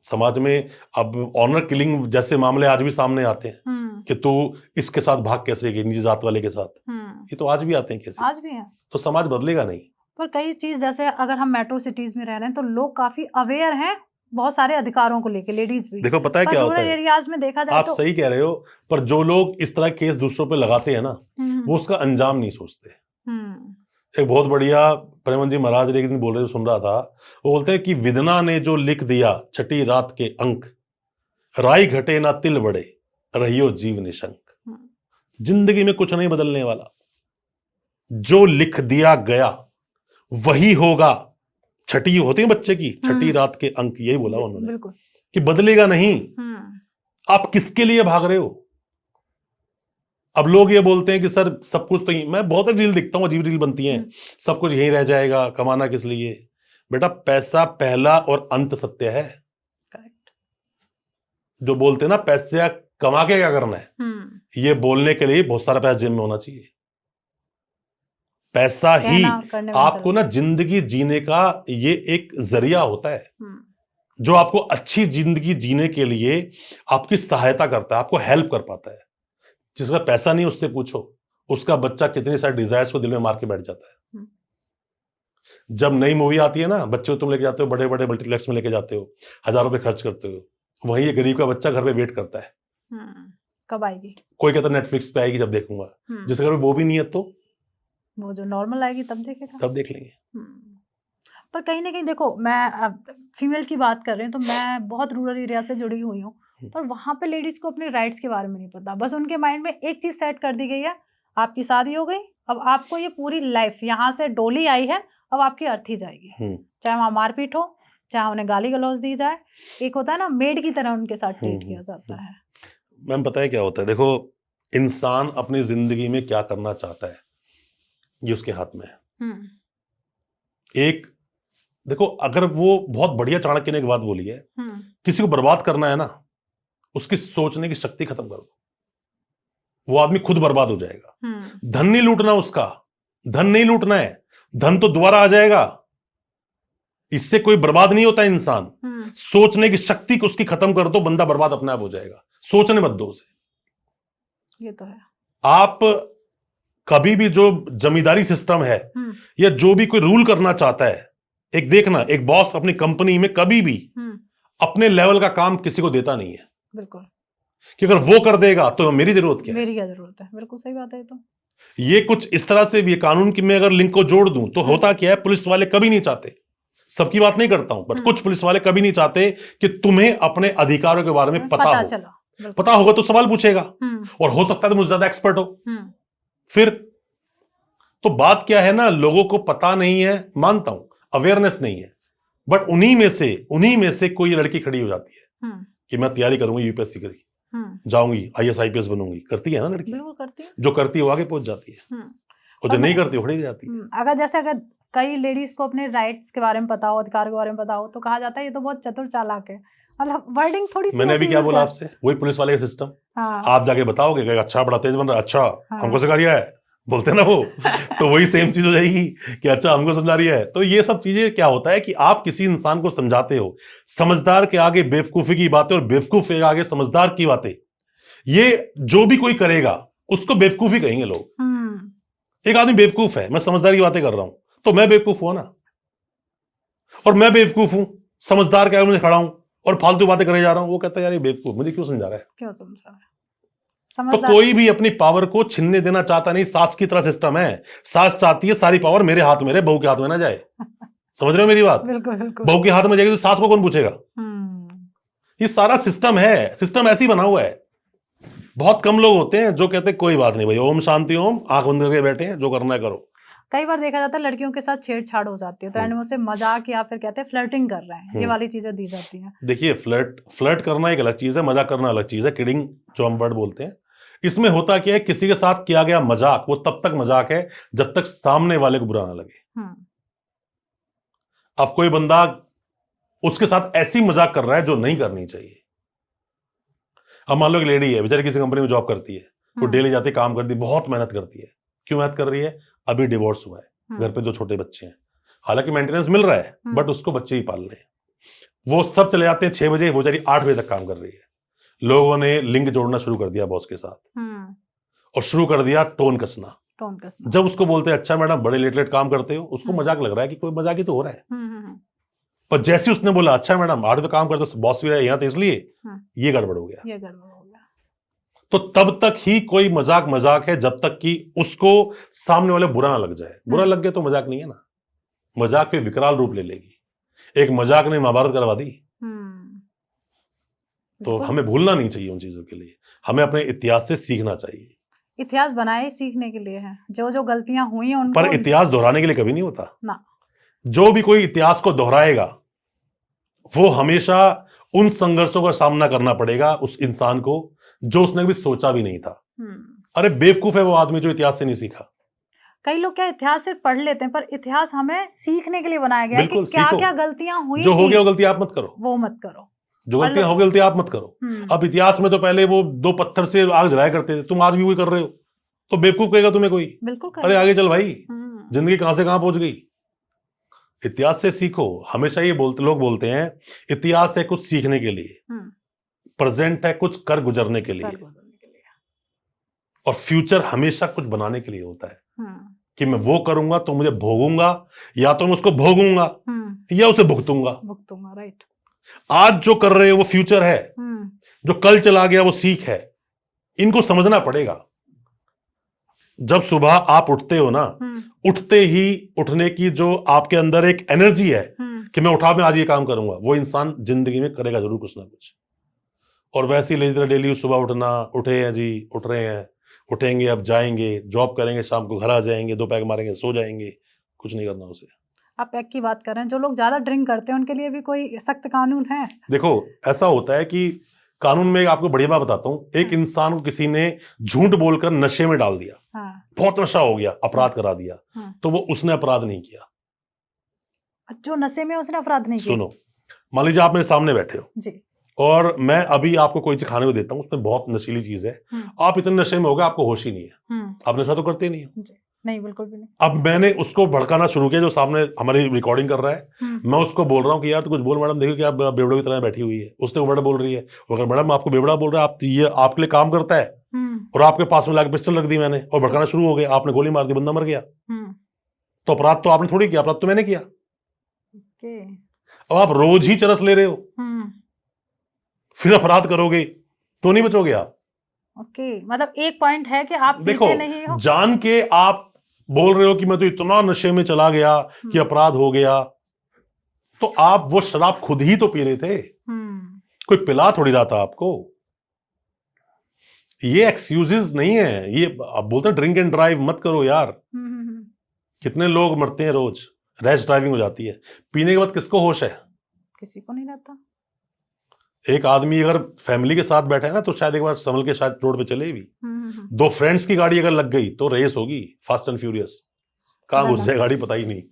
समाज में अब ऑनर किलिंग जैसे मामले आज भी सामने आते हैं कि तू इसके साथ भाग कैसे गई, निजी जात वाले के साथ, ये तो आज भी आते हैं, कैसे आज भी है। तो समाज बदलेगा नहीं। पर कई चीज, जैसे अगर हम मेट्रो सिटीज में रह रहे हैं तो लोग काफी अवेयर हैं बहुत सारे अधिकारों को लेके, लेडीज भी। देखो पता है क्या होता है, एरियाज में देखा जाए आप तो सही कह रहे हो, पर जो लोग इस तरह केस दूसरों पे लगाते हैं ना, वो उसका अंजाम नहीं सोचते। एक बहुत बढ़िया प्रेमचंद जी महाराज एक दिन बोल रहे, सुन रहा था, वो बोलते हैं कि विदना ने जो लिख दिया छठी रात के अंक, राई घटे ना तिल बढ़े, रहियो जीव निशंक। जिंदगी में कुछ नहीं बदलने वाला, जो लिख दिया गया वही होगा। छठी होती है बच्चे की, छठी रात के अंक, यही बोला उन्होंने कि बदलेगा नहीं। आप किसके लिए भाग रहे हो। अब लोग ये बोलते हैं कि सर सब कुछ तो मैं बहुत सारी रील दिखता हूं, अजीब रील बनती हैं, सब कुछ यहीं रह जाएगा, कमाना किस लिए। बेटा पैसा पहला और अंत सत्य है। करेक्ट। जो बोलते हैं ना पैसे कमा के क्या करना है, ये बोलने के लिए बहुत सारा पैसा जेब में होना चाहिए। पैसा ही आपको ना जिंदगी जीने का ये एक जरिया होता है, जो आपको अच्छी जिंदगी जीने के लिए आपकी सहायता करता है, आपको हेल्प कर पाता है। जिसका पैसा नहीं उससे पूछो, उसका बच्चा कितनी सारी डिजायर्स को दिल में मार के बैठ जाता है। जब नई मूवी आती है ना, बच्चे को तुम लेके जाते हो, बड़े बड़े मल्टीप्लेक्स में लेके जाते हो, हजारों रुपए खर्च करते हो, वहीं ये गरीब का बच्चा घर पे वेट करता है, कब आएगी। कोई कहता नेटफ्लिक्स पे आएगी जब देखूंगा, जिसके घर में वो भी नहीं है तो वो जो नॉर्मल आएगी तब देखेगा, तब देख लेंगे। पर कहीं ना कहीं देखो, मैं फीमेल की बात कर रहे हैं तो मैं बहुत रूरल एरिया से जुड़ी हुई हूँ, पर वहां पे लेडीज को अपने राइट्स के बारे में नहीं पता। बस उनके माइंड में एक चीज सेट कर दी गई है, आपकी शादी हो गई, अब आपको ये पूरी लाइफ यहाँ से डोली आई है, अब आपकी अर्थी जाएगी, चाहे वहां मारपीट हो, चाहे उन्हें गाली गलौज दी जाए। एक होता है ना मेड की तरह उनके साथ ट्रीट किया जाता है। मैम पता है क्या होता है, देखो इंसान अपनी जिंदगी में क्या करना चाहता है ये उसके हाथ में है। एक देखो, अगर वो बहुत बढ़िया चाणक्य ने एक बात बोली है, किसी को बर्बाद करना है ना, उसकी सोचने की शक्ति खत्म कर दो, वो आदमी खुद बर्बाद हो जाएगा। धन नहीं लूटना उसका, धन नहीं लूटना है, धन तो दोबारा आ जाएगा। इससे कोई बर्बाद नहीं होता इंसान। सोचने की शक्ति को उसकी खत्म कर दो, बंदा बर्बाद अपने आप हो जाएगा। सोचने मत दो उसे। ये तो है। आप कभी भी जो जमींदारी सिस्टम है या जो भी कोई रूल करना चाहता है, एक देखना, एक बॉस अपनी कंपनी में कभी भी अपने लेवल का काम किसी को देता नहीं है। बिल्कुल। कि अगर वो कर देगा तो मेरी जरूरत क्या है? मेरी क्या जरूरत है? बिल्कुल सही बात है। तो ये कुछ इस तरह से भी कानून की मैं अगर लिंक को जोड़ दूं तो होता क्या है, पुलिस वाले कभी नहीं चाहते, सबकी बात नहीं करता हूं, बट कुछ पुलिस वाले कभी नहीं चाहते कि तुम्हें अपने अधिकारों के बारे में पता हो। पता होगा तो सवाल पूछेगा, और हो सकता है तो मुझसे ज्यादा एक्सपर्ट हो। फिर तो बात क्या है ना, लोगों को पता नहीं है, मानता हूं, अवेयरनेस नहीं है, बट उन्हीं में से कोई लड़की खड़ी हो जाती है कि मैं तैयारी करूंगी यूपीएससी की, जाऊंगी आईएएस आईपीएस बनूंगी। करती है ना लड़की, बिल्कुल करती है। जो करती है वो आगे पहुंच जाती है, और जो नहीं करती वो खड़ी जाती है। अगर कई लेडीज को अपने राइट्स के बारे में पता हो, अधिकार के बारे में पता हो, तो कहा जाता है ये तो बहुत चतुर चालाक है। मतलब वर्डिंग थोड़ी सी मैंने अभी क्या बोला आपसे, वही पुलिस वाले का सिस्टम। आप जाके बताओगे कि अच्छा बड़ा तेज बन रहा है, अच्छा हमको सिखा रहा है, बोलते ना वो तो वही सेम चीज हो जाएगी कि अच्छा हमको समझा रही है। तो ये सब चीजें क्या होता है कि आप किसी इंसान को समझाते हो, समझदार के आगे बेवकूफी की बातें और बेवकूफ के आगे समझदार की बातें, ये जो भी कोई करेगा उसको बेवकूफी कहेंगे लोग। एक आदमी बेवकूफ है, मैं समझदार की बातें कर रहा हूं, तो मैं बेवकूफ हुआ ना, और मैं बेवकूफ हूं, समझदार के आगे मुझे खड़ा हूं और फालतू बातें करे जा रहा हूं। वो कहता है यार ये बेवकूफ मुझे क्यों समझा रहा है, क्यों समझा रहा है? तो कोई भी अपनी पावर को छीनने देना चाहता नहीं। सास की तरह सिस्टम है, सास चाहती है सारी पावर मेरे हाथ में रहे, बहू के हाथ में ना जाए। समझ रहे हो मेरी बात? बिल्कुल बिल्कुल। बहू के हाथ में जाएगी तो सास को कौन पूछेगा? ये सारा सिस्टम है, सिस्टम ऐसे ही बना हुआ है। बहुत कम लोग होते हैं जो कहते हैं कोई बात नहीं भाई, ओम शांति ओम, आंख बंद करके बैठे हैं, जो करना है करो। कई बार देखा जाता है लड़कियों के साथ छेड़छाड़ हो जाती है, तो एंड में उसे मजाक या फिर कहते हैं फ्लर्टिंग कर रहे हैं, ये वाली चीजें दी जाती हैं। देखिए फ्लर्ट करना एक अलग चीज है, मजाक करना अलग चीज है। किडिंग जो हम वर्ड बोलते हैं, इसमें होता क्या है, किसी के साथ किया गया मजाक वो तब तक मजाक है जब तक सामने वाले को बुरा ना लगे। अब कोई बंदा उसके साथ ऐसी मजाक कर रहा है जो नहीं करनी चाहिए। अब मान लो एक लेडी है, बेचारी किसी कंपनी में जॉब करती है, वो डेली जाती काम करती, बहुत मेहनत करती है। क्यों मेहनत कर रही है? अभी डिवोर्स हुआ है, घर पे 2 छोटे बच्चे हैं, हालांकि मेंटेनेंस मिल रहा है बट उसको बच्चे ही पाल रहे हैं। वो सब चले जाते हैं 6 बजे, वो बेचारी 8 बजे तक काम कर रही है। लोगों ने लिंक जोड़ना शुरू कर दिया बॉस के साथ, और शुरू कर दिया टोन कसना। जब उसको बोलते हैं अच्छा मैडम बड़े लेट काम करते हो, उसको मजाक लग रहा है कि कोई मजाक ही तो हो रहा है। पर जैसे उसने बोला अच्छा मैडम 8 तो काम करते, बॉस भी यहाँ तो इसलिए, ये गड़बड़ हो गया। तो तब तक ही कोई मजाक है जब तक कि उसको सामने वाले बुरा ना लग जाए। बुरा लग गया तो मजाक नहीं है ना, मजाक फिर विकराल रूप ले लेगी। एक मजाक ने महाभारत करवा दी। तो हमें भूलना नहीं चाहिए उन चीजों के लिए, हमें अपने इतिहास से सीखना चाहिए। इतिहास बनाए सीखने के लिए है, जो जो गलतियां हुई हैं उनको। पर इतिहास दोहराने के लिए कभी नहीं होता ना। जो भी कोई इतिहास को दोहराएगा वो हमेशा उन संघर्षों का सामना करना पड़ेगा उस इंसान को जो उसने कभी सोचा भी नहीं था। अरे बेवकूफ है वो आदमी जो इतिहास से नहीं सीखा। कई लोग क्या इतिहास सिर्फ पढ़ लेते हैं, पर इतिहास हमें सीखने के लिए बनाया गया है कि क्या क्या गलतियां हुई, जो हो गया वो गलती आप मत करो, वो मत करो, जो गलतियां हो गलती आप मत करो। अब इतिहास में तो पहले वो 2 पत्थर से आग जलाया करते थे, तुम आज भी वही कर रहे हो, तो बेवकूफ कहेगा तुम्हें कोई? बिल्कुल। अरे आगे चल भाई, जिंदगी कहां से कहां पहुंच गई। इतिहास से सीखो। हमेशा ये लोग बोलते हैं इतिहास है कुछ सीखने के लिए, प्रेजेंट है कुछ कर गुजरने के लिए, और फ्यूचर हमेशा कुछ बनाने के लिए होता है। कि मैं वो करूंगा तो मुझे भोगूंगा, या तो मैं उसको भोगूंगा या उसे भुगतूंगा। राइट। आज जो कर रहे हो वो फ्यूचर है, जो कल चला गया वो सीख है। इनको समझना पड़ेगा। जब सुबह आप उठते हो ना, उठते ही उठने की जो आपके अंदर एक एनर्जी है कि मैं उठा मैं आज ये काम करूंगा, वो इंसान जिंदगी में करेगा जरूर कुछ ना कुछ। और वैसे ही डेली सुबह उठना, उठे हैं जी, उठ रहे हैं, उठेंगे अब जाएंगे जॉब करेंगे, शाम को घर आ जाएंगे, 2 पैग मारेंगे, सो जाएंगे, कुछ नहीं करना उसे। आप पैग की बात कर रहे हैं, जो लोग ज्यादा ड्रिंक करते हैं उनके लिए भी कोई सख्त कानून है? देखो ऐसा होता है कि कानून में आपको बढ़िया बात बताता हूं। एक इंसान को किसी ने झूठ बोलकर नशे में डाल दिया, बहुत नशा हो गया, अपराध करा दिया, तो वो उसने अपराध नहीं किया। जो नशे में उसने अपराध नहीं किया। सुनो, मान लीजिए आप मेरे सामने बैठे हो जी, और मैं अभी आपको कोई चीज खाने को देता हूं, उसमें बहुत नशीली चीज है, आप इतने नशे में हो गए आपको होश ही नहीं है, आप नशा तो करते नहीं हो, नहीं, बिल्कुल भी नहीं। अब मैंने उसको भड़काना शुरू किया, जो सामने हमारी रिकॉर्डिंग कर रहा है। मैं उसको बोल रहा हूँ कि यार तो कुछ बोल मैडम, देखो कि आप बेवड़े की तरह बैठी हुई है। उसने बेवड़ा बोल रही है, वो कह मैडम आपको बेवड़ा बोल रहा है, आप ये आपके लिए काम करता है, और आपके पास में लाके पिस्टल रख दी मैंने और भड़काना शुरू हो गया, आपने गोली मार दी, बंदा मर गया। तो अपराध तो आपने थोड़ी किया, अपराध तो मैंने किया। अब आप रोज ही चरस ले रहे हो, फिर अपराध करोगे तो नहीं बचोगे आप। मतलब एक पॉइंट है कि आप देखो, पीते नहीं हो, जान के आप बोल रहे हो कि मैं तो इतना नशे में चला गया कि अपराध हो गया, तो आप वो शराब खुद ही तो पी रहे थे, कोई पिला थोड़ी रहा था आपको। ये एक्सक्यूजेस नहीं है, ये आप बोलते हैं ड्रिंक एंड ड्राइव मत करो यार। कितने लोग मरते हैं रोज, रैश ड्राइविंग हो जाती है। पीने के बाद किसको होश है? किसी को नहीं रहता। एक आदमी अगर फैमिली के साथ बैठा है ना, तो शायद एक बार संभल के शायद रोड पे चले भी। दो फ्रेंड्स की गाड़ी अगर लग गई तो रेस होगी, फास्ट एंड फ्यूरियस, कहां घुस जाए गाड़ी पता ही नहीं।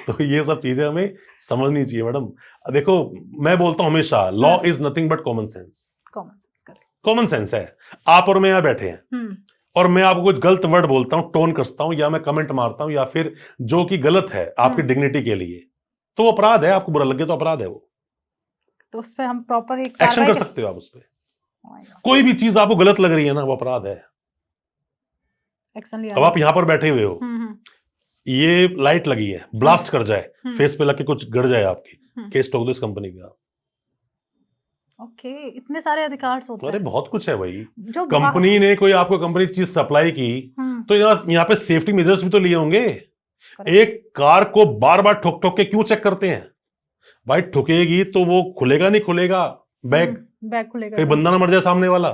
तो ये सब चीजें हमें समझनी चाहिए मैडम। देखो, मैं बोलता हूं हमेशा, law is nothing but common sense. Common sense है। आप और मैं यहां बैठे हैं और मैं आपको कुछ गलत वर्ड बोलता हूं, टोन कसता हूं, या मैं कमेंट मारता हूं, या फिर जो कि गलत है आपकी डिग्निटी के लिए, तो वो अपराध है। आपको बुरा लगे तो अपराध है वो, तो उस पे हम प्रॉपर एक एक्शन कर सकते हो आप उस पे। कोई भी चीज आपको गलत लग रही है ना, वो अपराध है, एक्शन लिया। अब आप यहां पर बैठे हुए हो, ये लाइट लगी है, ब्लास्ट कर जाए, फेस पे लग के कुछ गड़ जाए आपकी, केस ठोक दो इस कंपनी पे आप। इतने सारे अधिकार होते हैं। अरे बहुत कुछ है भाई। जो कंपनी ने कोई आपको कंपनी चीज सप्लाई की, तो यहाँ पे सेफ्टी मेजर्स भी तो लिए होंगे। एक कार को बार बार ठोक ठोक के क्यों चेक करते हैं भाई? ठुकेगी तो वो खुलेगा नहीं खुलेगा बैग खुलेगा, कहीं बंदा ना मर जाए सामने वाला।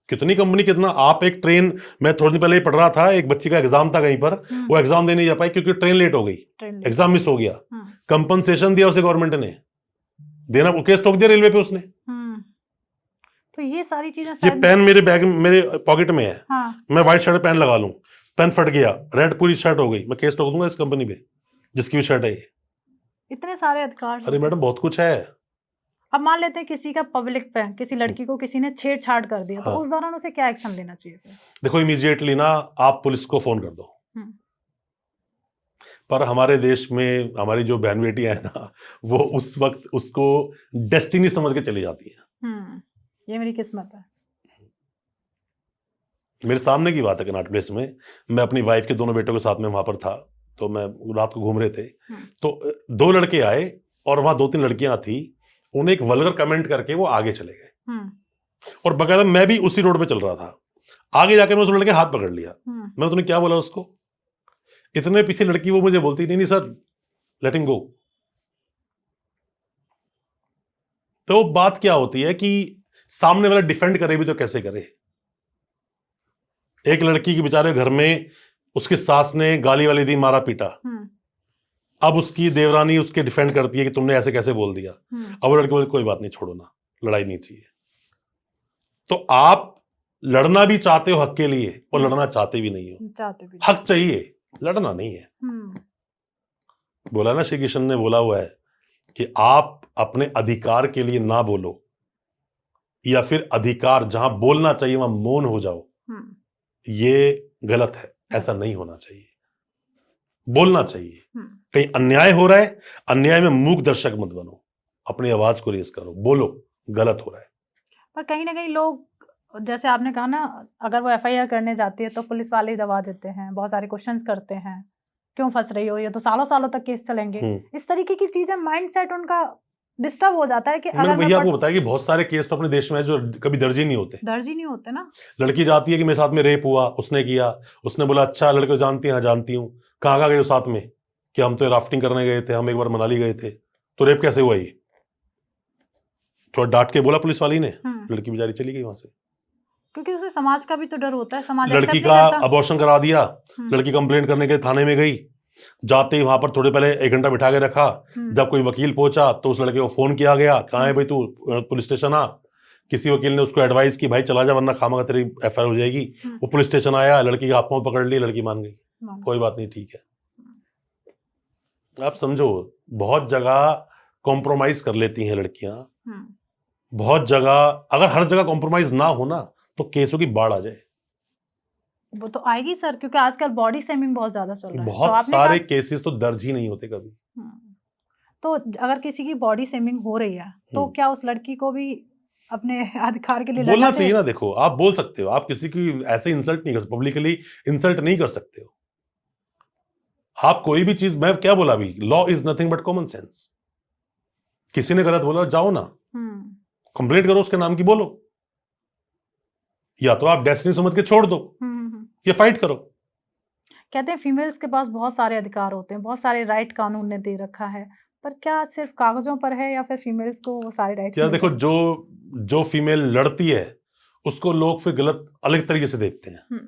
कितनी कंपनी, कितना आप एक ट्रेन, मैं थोड़ी दिन पहले ही पढ़ रहा था, एक बच्ची का एग्जाम था कहीं पर, वो एग्जाम देने जा पाई क्योंकि ट्रेन लेट हो गई, एग्जाम मिस हो गया। कंपनसेशन दिया उसे गवर्नमेंट ने, देना, केस ठोक दिया रेलवे पे उसने। तो ये सारी चीजें, ये पेन मेरे बैग मेरे पॉकेट में है, हाँ। मैं व्हाइट शर्ट पेन लगा लूं, पेन फट गया, रेड पूरी शर्ट हो गई, मैं केस ठोक दूंगा इस कंपनी पे जिसकी भी शर्ट है ये। इतने सारे अधिकार। अरे मैडम बहुत कुछ है। अब मान लेते हैं किसी का पब्लिक पे, किसी लड़की को किसी ने छेड़छाड़ कर दिया, तो उस दौरान उसे क्या एक्शन लेना चाहिए? देखो, इमीडिएटली ना आप पुलिस को फोन कर दो। पर हमारे देश में हमारी जो बहन बेटियां है ना, वो उस वक्त उसको डेस्टिनी समझ के चली जाती हैं। ये मेरी किस्मत है। मेरे सामने की बात है, कनॉट प्लेस में मैं अपनी वाइफ के दोनों बेटों के साथ में वहां पर था, तो मैं रात को घूम रहे थे, तो दो लड़के आए और वहां दो तीन लड़कियां थी, उन्हें एक वल्गर कमेंट करके वो आगे चले गए, और बकायदा मैं भी उसी रोड पे चल रहा था। आगे जाकर मैं उस लड़के हाथ पकड़ लिया, मैं तुमने क्या बोला उसको? इतने पीछे लड़की वो मुझे बोलती, नहीं सर लेट हिम गो। तो बात क्या होती है कि सामने वाला डिफेंड करे भी तो कैसे करे? एक लड़की के बेचारे घर में उसकी सास ने गाली वाली दी, मारा पीटा, अब उसकी देवरानी उसके डिफेंड करती है कि तुमने ऐसे कैसे बोल दिया। अब वो लड़की बोलती कोई बात नहीं, छोड़ो ना, लड़ाई नहीं चाहिए। तो आप लड़ना भी चाहते हो हक के लिए और लड़ना चाहते भी नहीं हो। हक चाहिए, लड़ना नहीं है। बोला ना, श्री कृष्ण ने बोला हुआ है कि आप अपने अधिकार के लिए ना बोलो, या फिर अधिकार जहां बोलना चाहिए वहां मौन हो जाओ। ये गलत है, ऐसा नहीं होना चाहिए, बोलना चाहिए। कहीं अन्याय हो रहा है, अन्याय में मूक दर्शक मत बनो, अपनी आवाज को रेस करो, बोलो गलत हो रहा है। पर कहीं ना कहीं लोग, जैसे आपने कहा ना, अगर वो एफआईआर करने जाती है तो पुलिस वाले ही दबा देते हैं, बहुत सारे क्वेश्चंस करते हैं, क्यों फंस रही हो, ये तो सालों सालों तक केस चलेंगे। इस तरीके की चीजें, माइंडसेट उनका डिस्टर्ब हो जाता है कि मैंने भैया आपको बताया कि बहुत सारे केस तो अपने देश में है जो कभी दर्ज ही नहीं होते ना। लड़की जाती है कि मेरे साथ में रेप हुआ, उसने किया, उसने बोला अच्छा लड़के को जानती है, हाँ जानती हूँ, कहाँ गए हो साथ में? कि हम तो राफ्टिंग करने गए थे, हम एक बार मनाली गए थे। तो रेप कैसे हुआ? ये थोड़ा डांट के बोला पुलिस वाली ने, लड़की बेचारी चली गई वहां से, क्योंकि उसे समाज का भी तो डर होता है। समाज लड़की का अबॉर्शन करा दिया, लड़की कंप्लेंट करने के थाने में गई, जाते ही वहां पर थोड़े पहले 1 घंटा बिठा के रखा। जब कोई वकील पहुंचा तो उस लड़के को फोन किया गया, कहाँ है भाई तू, पुलिस स्टेशन आ। किसी वकील ने उसको एडवाइस की भाई चला जा वरना खामखा तेरी एफआईआर हो जाएगी। वो पुलिस स्टेशन आया, लड़की के हाथ पांव पकड़ ली, लड़की मान गई, कोई बात नहीं ठीक है। आप समझो, बहुत जगह कॉम्प्रोमाइज कर लेती हैं लड़कियां, बहुत जगह। अगर हर जगह कॉम्प्रोमाइज ना हो ना, तो केसों की बाढ़ आ जाए। वो तो आएगी सर, क्योंकि आजकल बॉडी शेमिंग बहुत ज्यादा चल रहा है। तो बहुत आपने सारे कहा केसेस तो दर्ज ही नहीं होते कभी। तो अगर किसी की बॉडी शेमिंग हो रही है तो क्या उस लड़की को भी अपने अधिकार के लिए लड़ना बोलना चाहिए ना। देखो, आप बोल सकते हो, आप किसी की ऐसे इंसल्ट नहीं कर, पब्लिकली इंसल्ट नहीं कर सकते हो आप कोई भी चीज। मैं क्या बोला अभी, law is nothing but common sense. किसी ने गलत बोला, जाओ ना कंप्लेंट करो, उसके नाम की बोलो, या तो आप डेस्टिनी समझ के छोड़ दो, या फाइट करो। कहते हैं फीमेल्स के पास बहुत सारे अधिकार होते हैं, बहुत सारे राइट कानून ने दे रखा है, पर क्या सिर्फ कागजों पर है या फिर फीमेल्स को वो सारे राइट्स यार मिल देखो, रहे हैं? जो फीमेल लड़ती है उसको लोग फिर गलत अलग तरीके से देखते हैं,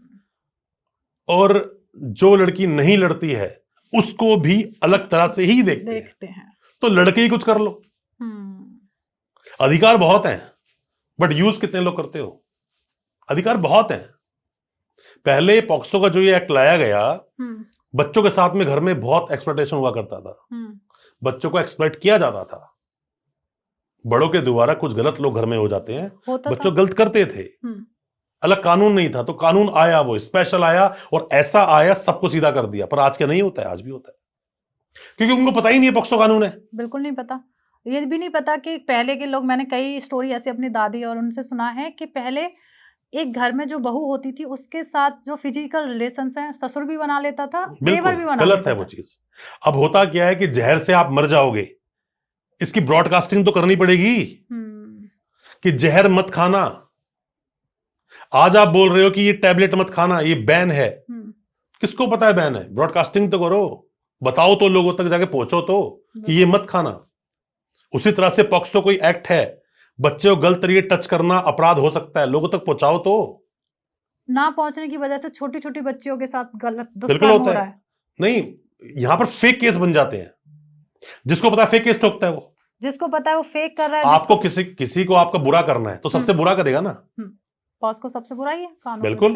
और जो लड़की नहीं लड़ती है उसको भी अलग तरह से ही देखते हैं। तो लड़के ही कुछ कर लो। अधिकार बहुत हैं, बट यूज कितने लोग करते हो? अधिकार बहुत हैं। पहले पॉक्सो का जो ये एक्ट लाया गया, बच्चों के साथ में घर में बहुत एक्सप्लॉयटेशन हुआ करता था, बच्चों को एक्सप्लॉइट किया जाता था। बड़ों के द्वारा कुछ गलत लोग घर में हो जाते हैं, बच्चों गलत करते थे, अलग कानून नहीं था, तो कानून आया, वो स्पेशल आया, और ऐसा आया सबको सीधा कर दिया। पर आज क्या नहीं होता है? आज भी होता है, क्योंकि उनको पता ही नहीं है पॉक्सो कानून है। बिल्कुल नहीं पता। ये भी नहीं पता कि पहले के लोग, मैंने कई स्टोरी ऐसे अपनी दादी और उनसे सुना है कि पहले एक घर में जो बहू होती थी उसके साथ जो फिजिकल रिलेशंस हैं, ससुर भी बना लेता था, देवर भी बना गलत लेता है था। वो चीज। अब होता क्या है कि जहर से आप मर जाओगे, इसकी ब्रॉडकास्टिंग तो करनी पड़ेगी कि जहर मत खाना। आज आप बोल रहे हो कि ये टैबलेट मत खाना, ये बैन है, किसको पता है बैन है? ब्रॉडकास्टिंग तो करो, बताओ तो, लोगों तक जाके पहुंचो तो कि ये मत खाना। उसी तरह से पॉक्सो कोई एक्ट है, बच्चे को गलत तरीके टच करना अपराध हो सकता है, लोगों तक पहुंचाओ तो। ना पहुंचने की वजह से छोटी छोटी बच्चियों के साथ गलत बिल्कुल दुष्कर्म होता हो है। रहा है। नहीं, यहां पर फेक केस बन जाते हैं, जिसको पता है फेक केस ठोकता है वो, जिसको पता है वो फेक कर रहा है। आपको किसी को आपका बुरा करना है तो सबसे बुरा करेगा ना। बॉस को सबसे बुरा ही है कानून। बिल्कुल,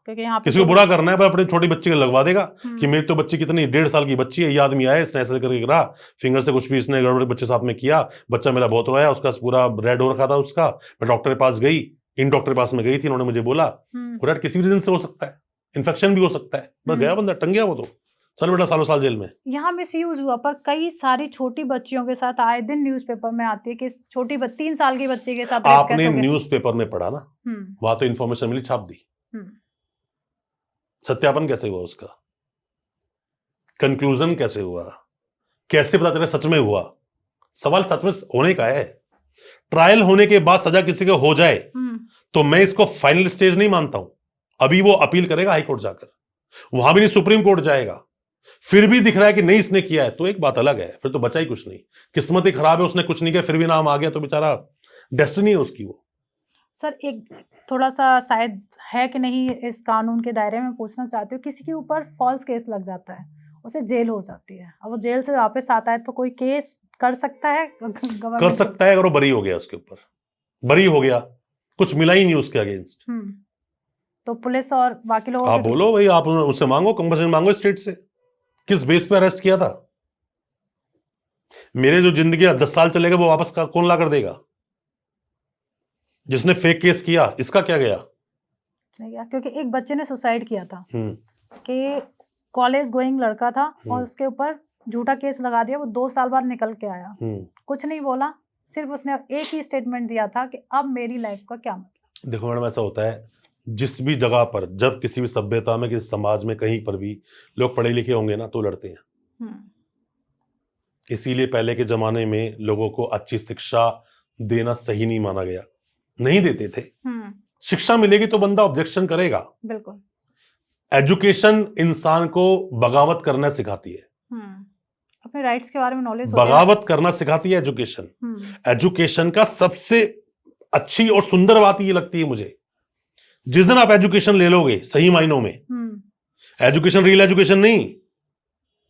क्योंकि यहाँ पे किसी को बुरा करना है पर अपनी छोटी बच्ची को लगवा देगा कि मेरी तो बच्ची कितनी 1.5 साल की बच्ची है, ये आदमी आया, इसने ऐसे करके करा, फिंगर से कुछ भी इसने गड़बड़ बच्चे साथ में किया, बच्चा मेरा बहुत रोया, उसका पूरा रेड हो रखा था उसका, मैं डॉक्टर के पास गई, इन डॉक्टर के पास में गई थी, उन्होंने मुझे बोला। रेड किसी भी रीजन से हो सकता है, इन्फेक्शन भी हो सकता है, बस गया बंदा, टंग गया वो तो, चल बेटा सालों साल जेल में। यहाँ मिस यूज हुआ, पर कई सारी छोटी बच्चियों के साथ आए दिन न्यूज़पेपर में आती है कि छोटी 3 साल की बच्ची के साथ आपने न्यूज़पेपर में पढ़ा ना, वहां तो इन्फॉर्मेशन मिली, छाप दी, सत्यापन कैसे हुआ उसका, कंक्लूजन कैसे हुआ, कैसे पता चला सच में हुआ? सवाल सच में होने का है। ट्रायल होने के बाद सजा किसी को हो जाए तो मैं इसको फाइनल स्टेज नहीं मानता हूं। अभी वो अपील करेगा हाई कोर्ट जाकर, वहां भी नहीं सुप्रीम कोर्ट जाएगा, फिर भी दिख रहा है कि नहीं इसने किया है, तो एक बात अलग है, फिर तो बचा ही कुछ नहीं, किस्मत ही खराब है, उसने कुछ नहीं किया फिर भी नाम आ गया, तो बेचारा डेस्टिनी है उसकी वो। सर एक थोड़ा सा शायद है कि नहीं इस कानून के दायरे में पूछना चाहती हूँ, किसी के ऊपर फॉल्स केस लग जाता है, उसे जेल हो जाती है, अब वो जेल से वापस आता है तो कोई केस कर सकता है? कर सकता है अगर वो बरी हो गया, उसके ऊपर बरी हो गया, कुछ मिला ही नहीं उसके अगेंस्ट, तो पुलिस और बाकी लोगों आप बोलो भाई, आप उससे मांगो, कंपनसेशन मांगो स्टेट से, किस बेस पे अरेस्ट किया था? मेरे जो जिंदगी 10 साल चलेगा वो वापस कौन ला कर देगा? जिसने फेक केस किया, इसका क्या गया? क्योंकि एक बच्चे ने सुसाइड किया था कि कॉलेज गोइंग लड़का था और उसके ऊपर झूठा केस लगा दिया, वो 2 साल बाद निकल के आया, कुछ नहीं बोला, सिर्फ उसने एक ही स्टेटमेंट दिया था कि अब मेरी लाइफ का क्या मतलब। देखो मैडम, ऐसा होता है जिस भी जगह पर, जब किसी भी सभ्यता में, किसी समाज में, कहीं पर भी लोग पढ़े लिखे होंगे ना तो लड़ते हैं। इसीलिए पहले के जमाने में लोगों को अच्छी शिक्षा देना सही नहीं माना गया, नहीं देते थे। शिक्षा मिलेगी तो बंदा ऑब्जेक्शन करेगा। बिल्कुल। एजुकेशन इंसान को बगावत करना सिखाती है, अपने राइट्स के बारे में नॉलेज, बगावत करना सिखाती है एजुकेशन। एजुकेशन का सबसे अच्छी और सुंदर बात ये लगती है मुझे, जिस दिन आप एजुकेशन ले लोगे सही मायनों में, एजुकेशन रियल एजुकेशन नहीं,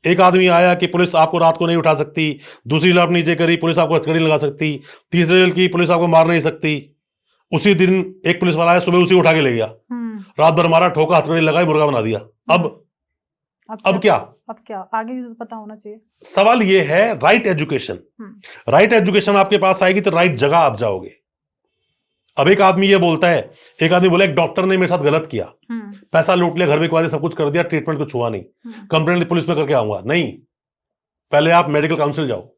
एक आदमी आया कि पुलिस आपको रात को नहीं उठा सकती, दूसरी लाभ नीचे करी पुलिस आपको हथकड़ी लगा सकती, तीसरी की पुलिस आपको मार नहीं सकती, उसी दिन एक पुलिस वाला आया सुबह उसी उठा के ले गया, रात भर मारा, ठोका, हथकड़ी लगाई, मुर्गा बना दिया। अब क्या आगे भी पता होना चाहिए। सवाल ये है राइट एजुकेशन। राइट एजुकेशन आपके पास आएगी तो राइट जगह आप जाओगे। अब एक आदमी ये बोलता है, एक आदमी बोला एक डॉक्टर ने मेरे साथ गलत किया, पैसा लूट लिया, घर में सब कुछ कर दिया, ट्रीटमेंट कुछ हुआ नहीं, कंप्लेंट पुलिस में करके आऊंगा। नहीं, पहले आप मेडिकल काउंसिल जाओ।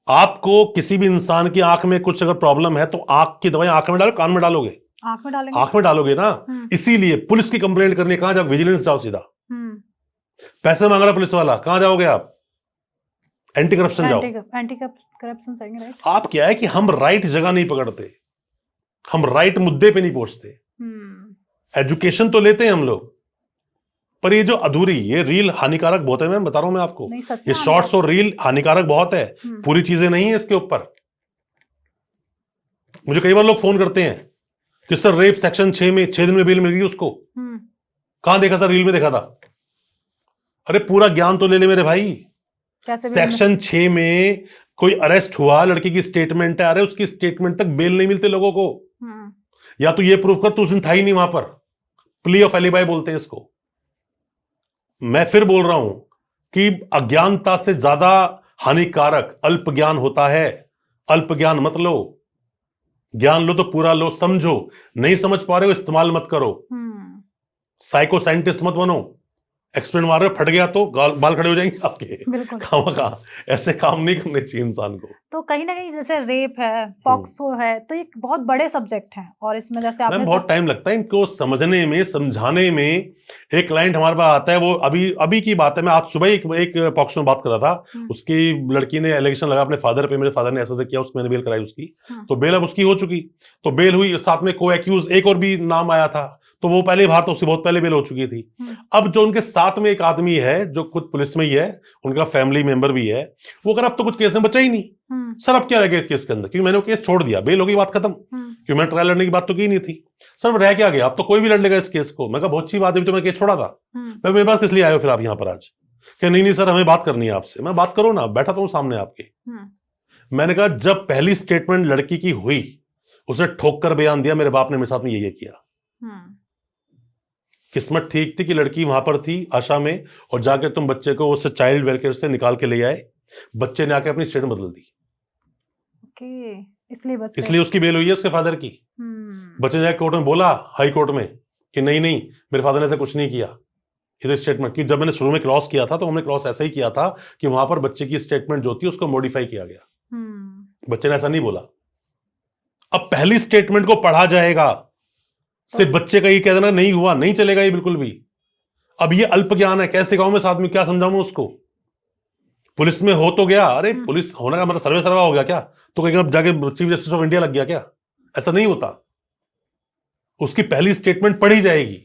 आपको किसी भी इंसान की आंख में कुछ अगर प्रॉब्लम है तो आंख की दवाई आंख में डालो, कान में डालोगे? आंख में डालोगे ना। इसीलिए पुलिस की कंप्लेंट करने कहां जाओ? विजिलेंस जाओ सीधा। पैसे मांग रहा पुलिस वाला, कहां जाओगे आप? एंटी करप्शन जाओ। एंटी करप्शन सही है, राइट। आप क्या है कि हम राइट जगह नहीं पकड़ते, हम राइट मुद्दे पे नहीं पहुंचते। एजुकेशन तो लेते हैं हम लोग, पर ये जो अधूरी, ये रील हानिकारक बहुत है। मैं बता रहा हूं मैं आपको, ये शॉर्ट्स और रील हानिकारक बहुत है, पूरी चीजें नहीं है इसके ऊपर। मुझे कई बार लोग फोन करते हैं कि सर रेप सेक्शन 6 में 6 दिन में बेल मिल गई उसको। कहां देखा सर? रील में देखा था। अरे पूरा ज्ञान तो ले ले मेरे भाई। सेक्शन 6 में कोई अरेस्ट हुआ, लड़की की स्टेटमेंट है, अरे उसकी स्टेटमेंट तक बेल नहीं मिलते लोगों को। या तो ये प्रूफ कर तू उस दिन था ही नहीं वहां पर, प्ली ऑफ एलिबाई बोलते हैं इसको। मैं फिर बोल रहा हूं कि अज्ञानता से ज्यादा हानिकारक अल्प ज्ञान होता है। अल्प ज्ञान मत लो, ज्ञान लो तो पूरा लो, समझो। नहीं समझ पा रहे हो, इस्तेमाल मत करो। साइको साइंटिस्ट मत बनो। एक्सपेरिमेंट मार रहे हो, फट गया तो बाल खड़े हो जाएंगे आपके। कहाँ ऐसे काम नहीं करने चाहिए इंसान को। तो कहीं ना कहीं जैसे रेप है, पॉक्सो है, तो ये बहुत बड़े सब्जेक्ट हैं, और इसमें जैसे आपने बहुत टाइम लगता है इनको समझने में, समझाने में। एक क्लाइंट हमारे पास आता है, वो अभी की बात है, मैं आज सुबह एक पॉक्सो में बात कर रहा था। उसकी लड़की ने एलिगेशन लगा अपने फादर पे, मेरे फादर ने ऐसा किया, उसको मैंने बेल कराई उसकी, तो बेल अब उसकी हो चुकी, तो बेल हुई, साथ में को एक्यूज एक और भी नाम आया था, तो वो पहले बाहर, तो उसकी बहुत पहले बेल हो चुकी थी। अब जो उनके साथ में एक आदमी है जो खुद पुलिस में ही है, उनका फैमिली मेंबर भी है, वो अगर अब तो कुछ केस में बचा ही नहीं सर, अब क्या रह गया केस के अंदर? क्योंकि मैंने वो केस छोड़ दिया, बेल हो गई, बात खत्म। क्योंकि मैंने ट्रायल लड़ने की बात तो की नहीं थी सर, रह क्या गया? अब तो कोई भी लड़ लेगा इस केस को। मैं कहा बहुत अच्छी बात है, तो मैं केस छोड़ा था। मैं मेरे पास किस लिए आए हो फिर आप यहाँ पर आज? क्या नहीं सर हमें बात करनी है आपसे। मैं बात करो ना, बैठा तो सामने आपके। मैंने कहा जब पहली स्टेटमेंट लड़की की हुई, उसे ठोक कर बयान दिया, मेरे बाप ने मेरे साथ में ये किया। किस्मत ठीक थी कि लड़की वहां पर थी आशा में, और जाके तुम बच्चे को उस चाइल्ड वेलफेयर से निकाल के ले आए। बच्चे ने आके अपनी स्टेटमेंट बदल दी। इसलिए उसकी बेल हुई है उसके फादर की। बच्चे ने जाके कोर्ट में बोला, हाई कोर्ट में, कि नहीं मेरे फादर ने ऐसा कुछ नहीं किया, ये तो स्टेटमेंट की। जब मैंने शुरू में क्रॉस किया था तो हमने क्रॉस ऐसा ही किया था कि वहां पर बच्चे की स्टेटमेंट जो थी उसको मॉडिफाई किया गया। बच्चे ने ऐसा नहीं बोला। अब पहली स्टेटमेंट को पढ़ा जाएगा, सिर्फ बच्चे का ये कह देना नहीं हुआ, नहीं चलेगा ये बिल्कुल भी। अब ये अल्प ज्ञान है, कैसे गांव में साथ में क्या समझाऊं उसको? पुलिस में हो तो गया, अरे पुलिस होने का मतलब सर्वे हो गया क्या? तो कहीं जाके चीफ जस्टिस ऑफ इंडिया लग गया क्या? ऐसा नहीं होता। उसकी पहली स्टेटमेंट पढ़ी जाएगी,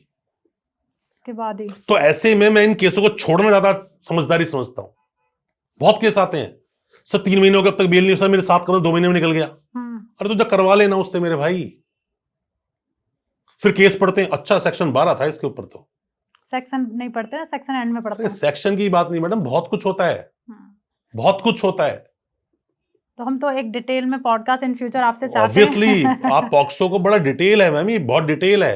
उसके बाद ही। तो ऐसे में मैं इन केसों को छोड़ना ज्यादा समझदारी समझता हूं। बहुत केस आते हैं सर, 3 महीने हो गए अब तक बेल नहीं, सर मेरे साथ करो 2 महीने में निकल गया। अरे तो जब करवा लेना उससे मेरे भाई। फिर केस पढ़ते हैं, अच्छा सेक्शन 12 था इसके ऊपर, तो सेक्शन नहीं पढ़ते ना, सेक्शन एंड में पढ़ते हैं। सेक्शन की बात नहीं मैडम, बहुत कुछ होता है, बहुत कुछ होता है। तो हम तो एक डिटेल में पॉडकास्ट इन फ्यूचर आपसे चाहते हैं। ऑब्वियसली आप पॉक्सो को बड़ा डिटेल है मैम, ये बहुत डिटेल है।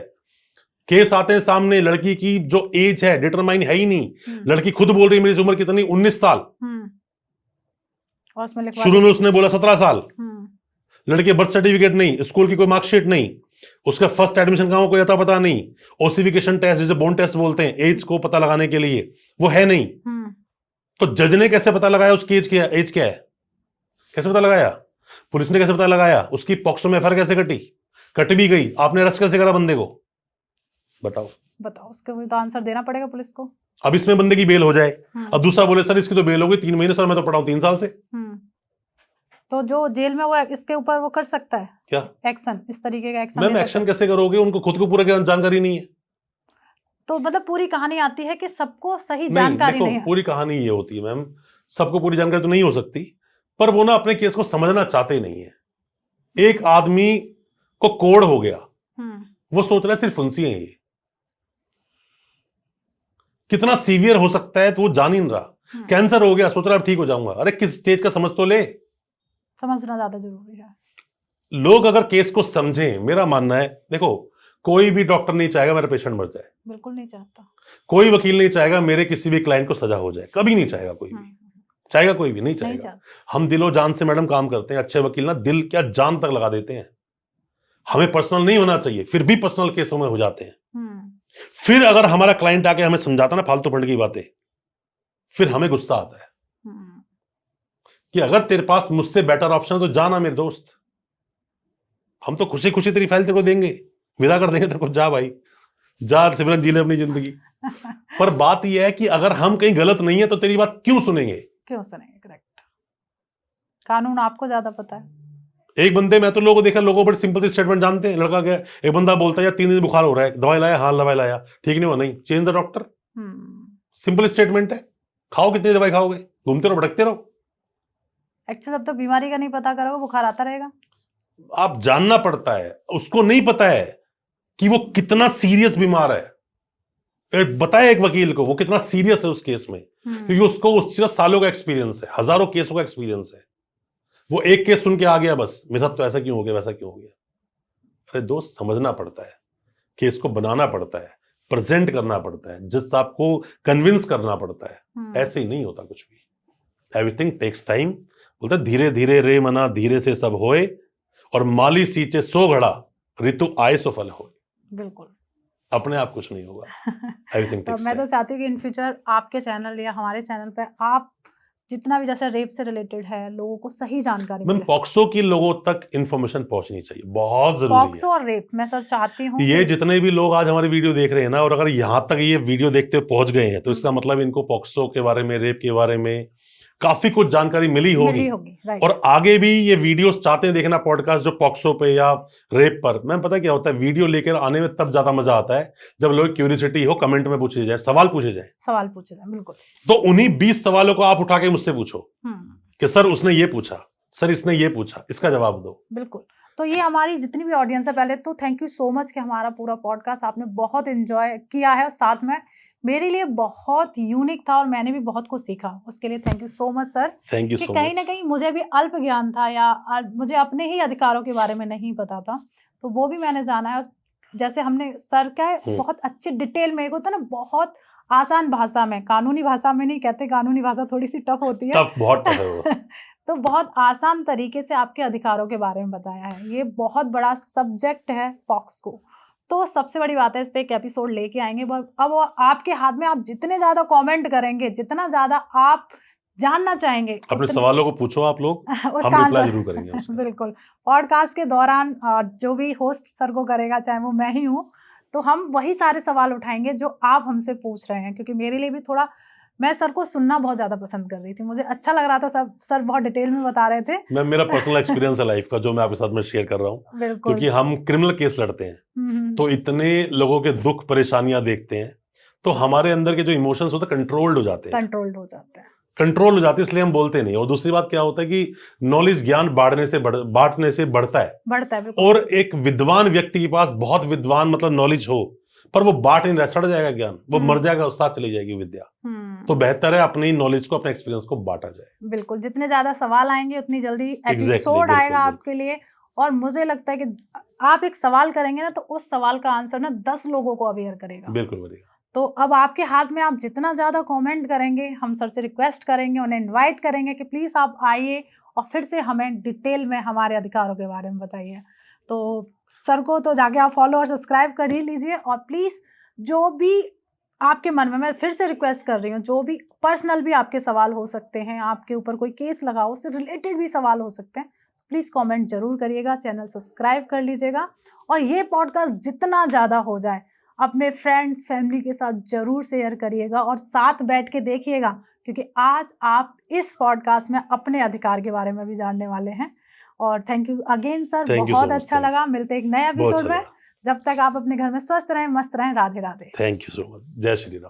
केस आते हैं सामने, लड़की की जो एज है डिटरमाइन है ही नहीं। लड़की खुद बोल रही है मेरी उम्र कितनी, 19 साल। शुरू में उसने बोला 17 साल। लड़के बर्थ सर्टिफिकेट नहीं, स्कूल की कोई मार्कशीट नहीं, उसका फर्स्ट एडमिशन कहां कोई अता पता नहीं, ओसिफिकेशन टेस्ट जिसे बोन टेस्ट बोलते हैं एज को पता लगाने के लिए, वो है नहीं। तो जज ने कैसे पता लगाया उसकी एज क्या है? कैसे पता लगाया? पुलिस ने कैसे पता लगाया? उसकी पॉक्सो में एफआईआर कैसे कट भी गई, आपने अरेस्ट कैसे करा बंदे को? बताओ उसके तो आंसर देना पड़ेगा पुलिस को। अब इसमें बंदे की बेल हो जाए, अब दूसरा बोले सर इसकी तो बेल हो गई 3 महीने, सर मैं तो पढ़ा हूं 3 साल से। तो जो जेल में वो इसके ऊपर वो कर सकता है क्या एक्शन, इस तरीके का एक्शन? मैम एक्शन कैसे करोगे? उनको खुद को पूरा जानकारी नहीं है। तो मतलब पूरी कहानी आती है कि सबको सही जानकारी नहीं है। पूरी कहानी ये होती है मैम, सबको पूरी जानकारी तो नहीं हो सकती, पर वो ना अपने केस को समझना चाहते नहीं है। एक आदमी को कोड़ हो गया, वो सोच रहा है सिर्फ फुंसी है, ये कितना सीवियर हो सकता है तो वो जान ही नहीं रहा। कैंसर हो गया, सोच रहा है ठीक हो जाऊंगा। अरे किस स्टेज का समझ तो ले। समझना ज्यादा जरूरी है। लोग अगर केस को समझें, मेरा मानना है, देखो कोई भी डॉक्टर नहीं चाहेगा मेरा पेशेंट मर जाए, बिल्कुल नहीं चाहता। कोई वकील नहीं चाहेगा मेरे किसी भी क्लाइंट को सजा हो जाए, कभी नहीं चाहेगा कोई भी। चाहेगा कोई भी? नहीं नहीं चाहेगा। हम दिलो जान से मैडम काम करते हैं। अच्छे वकील ना दिल क्या जान तक लगा देते हैं। हमें पर्सनल नहीं होना चाहिए, फिर भी पर्सनल केसों में हो जाते हैं। फिर अगर हमारा क्लाइंट आके हमें समझाता ना फालतू फंड की बातें, फिर हमें गुस्सा आता है कि अगर तेरे पास मुझसे बेटर ऑप्शन है तो जाना मेरे दोस्त, हम तो खुशी खुशी तेरी फाइल तेरे को देंगे, विदा कर देंगे तेरे को, जा भाई जा, सिमरन जी ले अपनी जिंदगी। पर बात यह है कि अगर हम कहीं गलत नहीं है तो तेरी बात क्यों सुनेंगे? करेक्ट। कानून आपको ज्यादा पता है। एक बंदे, मैं तो लोगों को देखा, लोगों बड़े सिंपल सी स्टेटमेंट जानते हैं। लड़का गया, एक बंदा बोलता है यार 3 दिन बुखार हो रहा है, दवाई लाया? हाँ दवाई लाया, ठीक नहीं हुआ, नहीं, change the doctor. Simple statement है। खाओ, कितनी दवाई खाओगे? घूमते रहो, भटकते रहो। एक्चुअली अब तो बीमारी का नहीं पता करोगे, बुखार आता रहेगा। आप जानना पड़ता है, उसको नहीं पता है कि वो कितना सीरियस बीमार है। बताए एक वकील को वो कितना सीरियस है उस केस में, क्योंकि उसको उससे सालों का एक्सपीरियंस है, हजारों केसों का एक्सपीरियंस है। वो एक केस सुन के आ गया, बस मेरे साथ तो ऐसा क्यों हो गया, वैसा क्यों हो गया। अरे दोस्त, समझना पड़ता है, केस को बनाना पड़ता है, प्रेजेंट करना पड़ता है, जज साहब को कन्विंस करना पड़ता है। ऐसे ही नहीं होता कुछ भी। Everything takes time. बोलता धीरे धीरे रे मना, धीरे से सब होए, और माली सींचे 100 घड़ा, ऋतु आए सो फल होए। बिल्कुल, अपने आप कुछ नहीं होगा। एवरीथिंग टेक्स मैं तो चाहती हूँ कि इन फ्यूचर आपके चैनल या हमारे चैनल पे आप जितना भी जैसे रेप से रिलेटेड है, लोगों को सही जानकारी मिले। पॉक्सो की लोगों तक इंफॉर्मेशन पहुंचनी चाहिए, बहुत जरूरी है। पॉक्सो और रेप, मैं सर चाहती हूँ ये जितने भी लोग आज हमारी वीडियो देख रहे हैं ना, और अगर यहाँ तक ये वीडियो देखते हुए पहुंच गए हैं, तो इसका मतलब इनको पॉक्सो के बारे में, रेप के बारे में काफी कुछ जानकारी मिली होगी। और आगे भी ये वीडियोस चाहते हैं देखना, पॉडकास्ट जो पॉक्सो पे या रेप पर। मैम पता क्या होता है, वीडियो लेकर आने में तब ज्यादा मजा आता है जब लोग क्यूरियोसिटी हो, कमेंट में पूछे जाए, सवाल पूछे जाए। बिल्कुल। तो उन्हीं 20 सवालों को आप उठा के मुझसे पूछो कि सर उसने ये पूछा, सर इसने ये पूछा, इसका जवाब दो। बिल्कुल। तो ये हमारी जितनी भी ऑडियंस है, पहले तो थैंक यू सो मच कि हमारा पूरा पॉडकास्ट आपने बहुत एंजॉय किया है, साथ में मेरे लिए बहुत यूनिक था और मैंने भी बहुत कुछ सीखा। उसके लिए thank you so much sir. Thank you so much. कहीं ना कहीं मुझे भी अल्प ज्ञान था या मुझे अपने ही अधिकारों के बारे में नहीं पता था, तो वो भी मैंने जाना है। जैसे हमने सर का बहुत अच्छे डिटेल में, एक होता है ना बहुत आसान भाषा में, कानूनी भाषा में नहीं कहते, कानूनी भाषा थोड़ी सी टफ होती है, बहुत टफ है वो। तो बहुत आसान तरीके से आपके अधिकारों के बारे में बताया है। ये बहुत बड़ा सब्जेक्ट है पॉक्सो। तो सबसे बड़ी बात है, इस पे एक एपिसोड लेके आएंगे। अब आपके हाथ में, आप जितने ज्यादा कमेंट करेंगे, जितना ज्यादा आप जानना चाहेंगे, अपने सवालों को पूछो आप लोग, हम रिप्लाई जरूर करेंगे उसका। बिल्कुल। पॉडकास्ट के दौरान जो भी होस्ट सर को करेगा, चाहे वो मैं ही हूँ, तो हम वही सारे सवाल उठाएंगे जो आप हमसे पूछ रहे हैं, क्योंकि मेरे लिए भी थोड़ा, मैं सर को सुनना बहुत ज्यादा पसंद कर रही थी, मुझे अच्छा लग रहा था, सब सर बहुत डिटेल में बता रहे थे। मैं, मेरा पर्सनल एक्सपीरियंस है लाइफ का, जो मैं आपके साथ में शेयर कर रहा हूँ, क्योंकि हम क्रिमिनल केस लड़ते हैं, तो इतने लोगों के दुख परेशानियां देखते हैं, तो हमारे अंदर के जो इमोशंस होते हैं कंट्रोल्ड हो जाते हैं, इसलिए हम बोलते नहीं। और दूसरी बात क्या होता है कि नॉलेज, ज्ञान बांटने से बढ़ता है। और एक विद्वान व्यक्ति के पास बहुत विद्वान मतलब नॉलेज हो, पर वो बांट नहीं रहा, सड़ जाएगा ज्ञान, वो मर जाएगा, उस साथ चली जाएगी विद्या। तो बेहतर है अपनी नॉलेज को, अपने एक्सपीरियंस को बांटा जाए। बिल्कुल, जितने ज्यादा सवाल आएंगे उतनी जल्दी एपिसोड आएगा आपके लिए। और मुझे लगता है कि आप एक सवाल करेंगे ना, तो उस सवाल का आंसर ना 10 लोगों को अवेयर करेगा। बिल्कुल। तो अब आपके हाथ में, आप जितना ज्यादा कमेंट करेंगे, हम सर से रिक्वेस्ट करेंगे, उन्हें इनवाइट करेंगे कि प्लीज आप आइए और फिर से हमें डिटेल में हमारे अधिकारों के बारे में बताइए। तो सर को तो जाके आप फॉलो और सब्सक्राइब कर ही लीजिए। और प्लीज जो भी आपके मन में, मैं फिर से रिक्वेस्ट कर रही हूँ, जो भी पर्सनल भी आपके सवाल हो सकते हैं, आपके ऊपर कोई केस लगा हो, उससे रिलेटेड भी सवाल हो सकते हैं, प्लीज कमेंट जरूर करिएगा, चैनल सब्सक्राइब कर लीजिएगा। और ये पॉडकास्ट जितना ज़्यादा हो जाए, अपने फ्रेंड्स फैमिली के साथ जरूर शेयर करिएगा और साथ बैठ के देखिएगा, क्योंकि आज आप इस पॉडकास्ट में अपने अधिकार के बारे में भी जानने वाले हैं। और थैंक यू अगेन सर, बहुत अच्छा लगा। मिलते एक नए एपिसोड में, जब तक आप अपने घर में स्वस्थ रहें, मस्त रहें। Radhe Radhe. Thank you so much. जय श्री राम।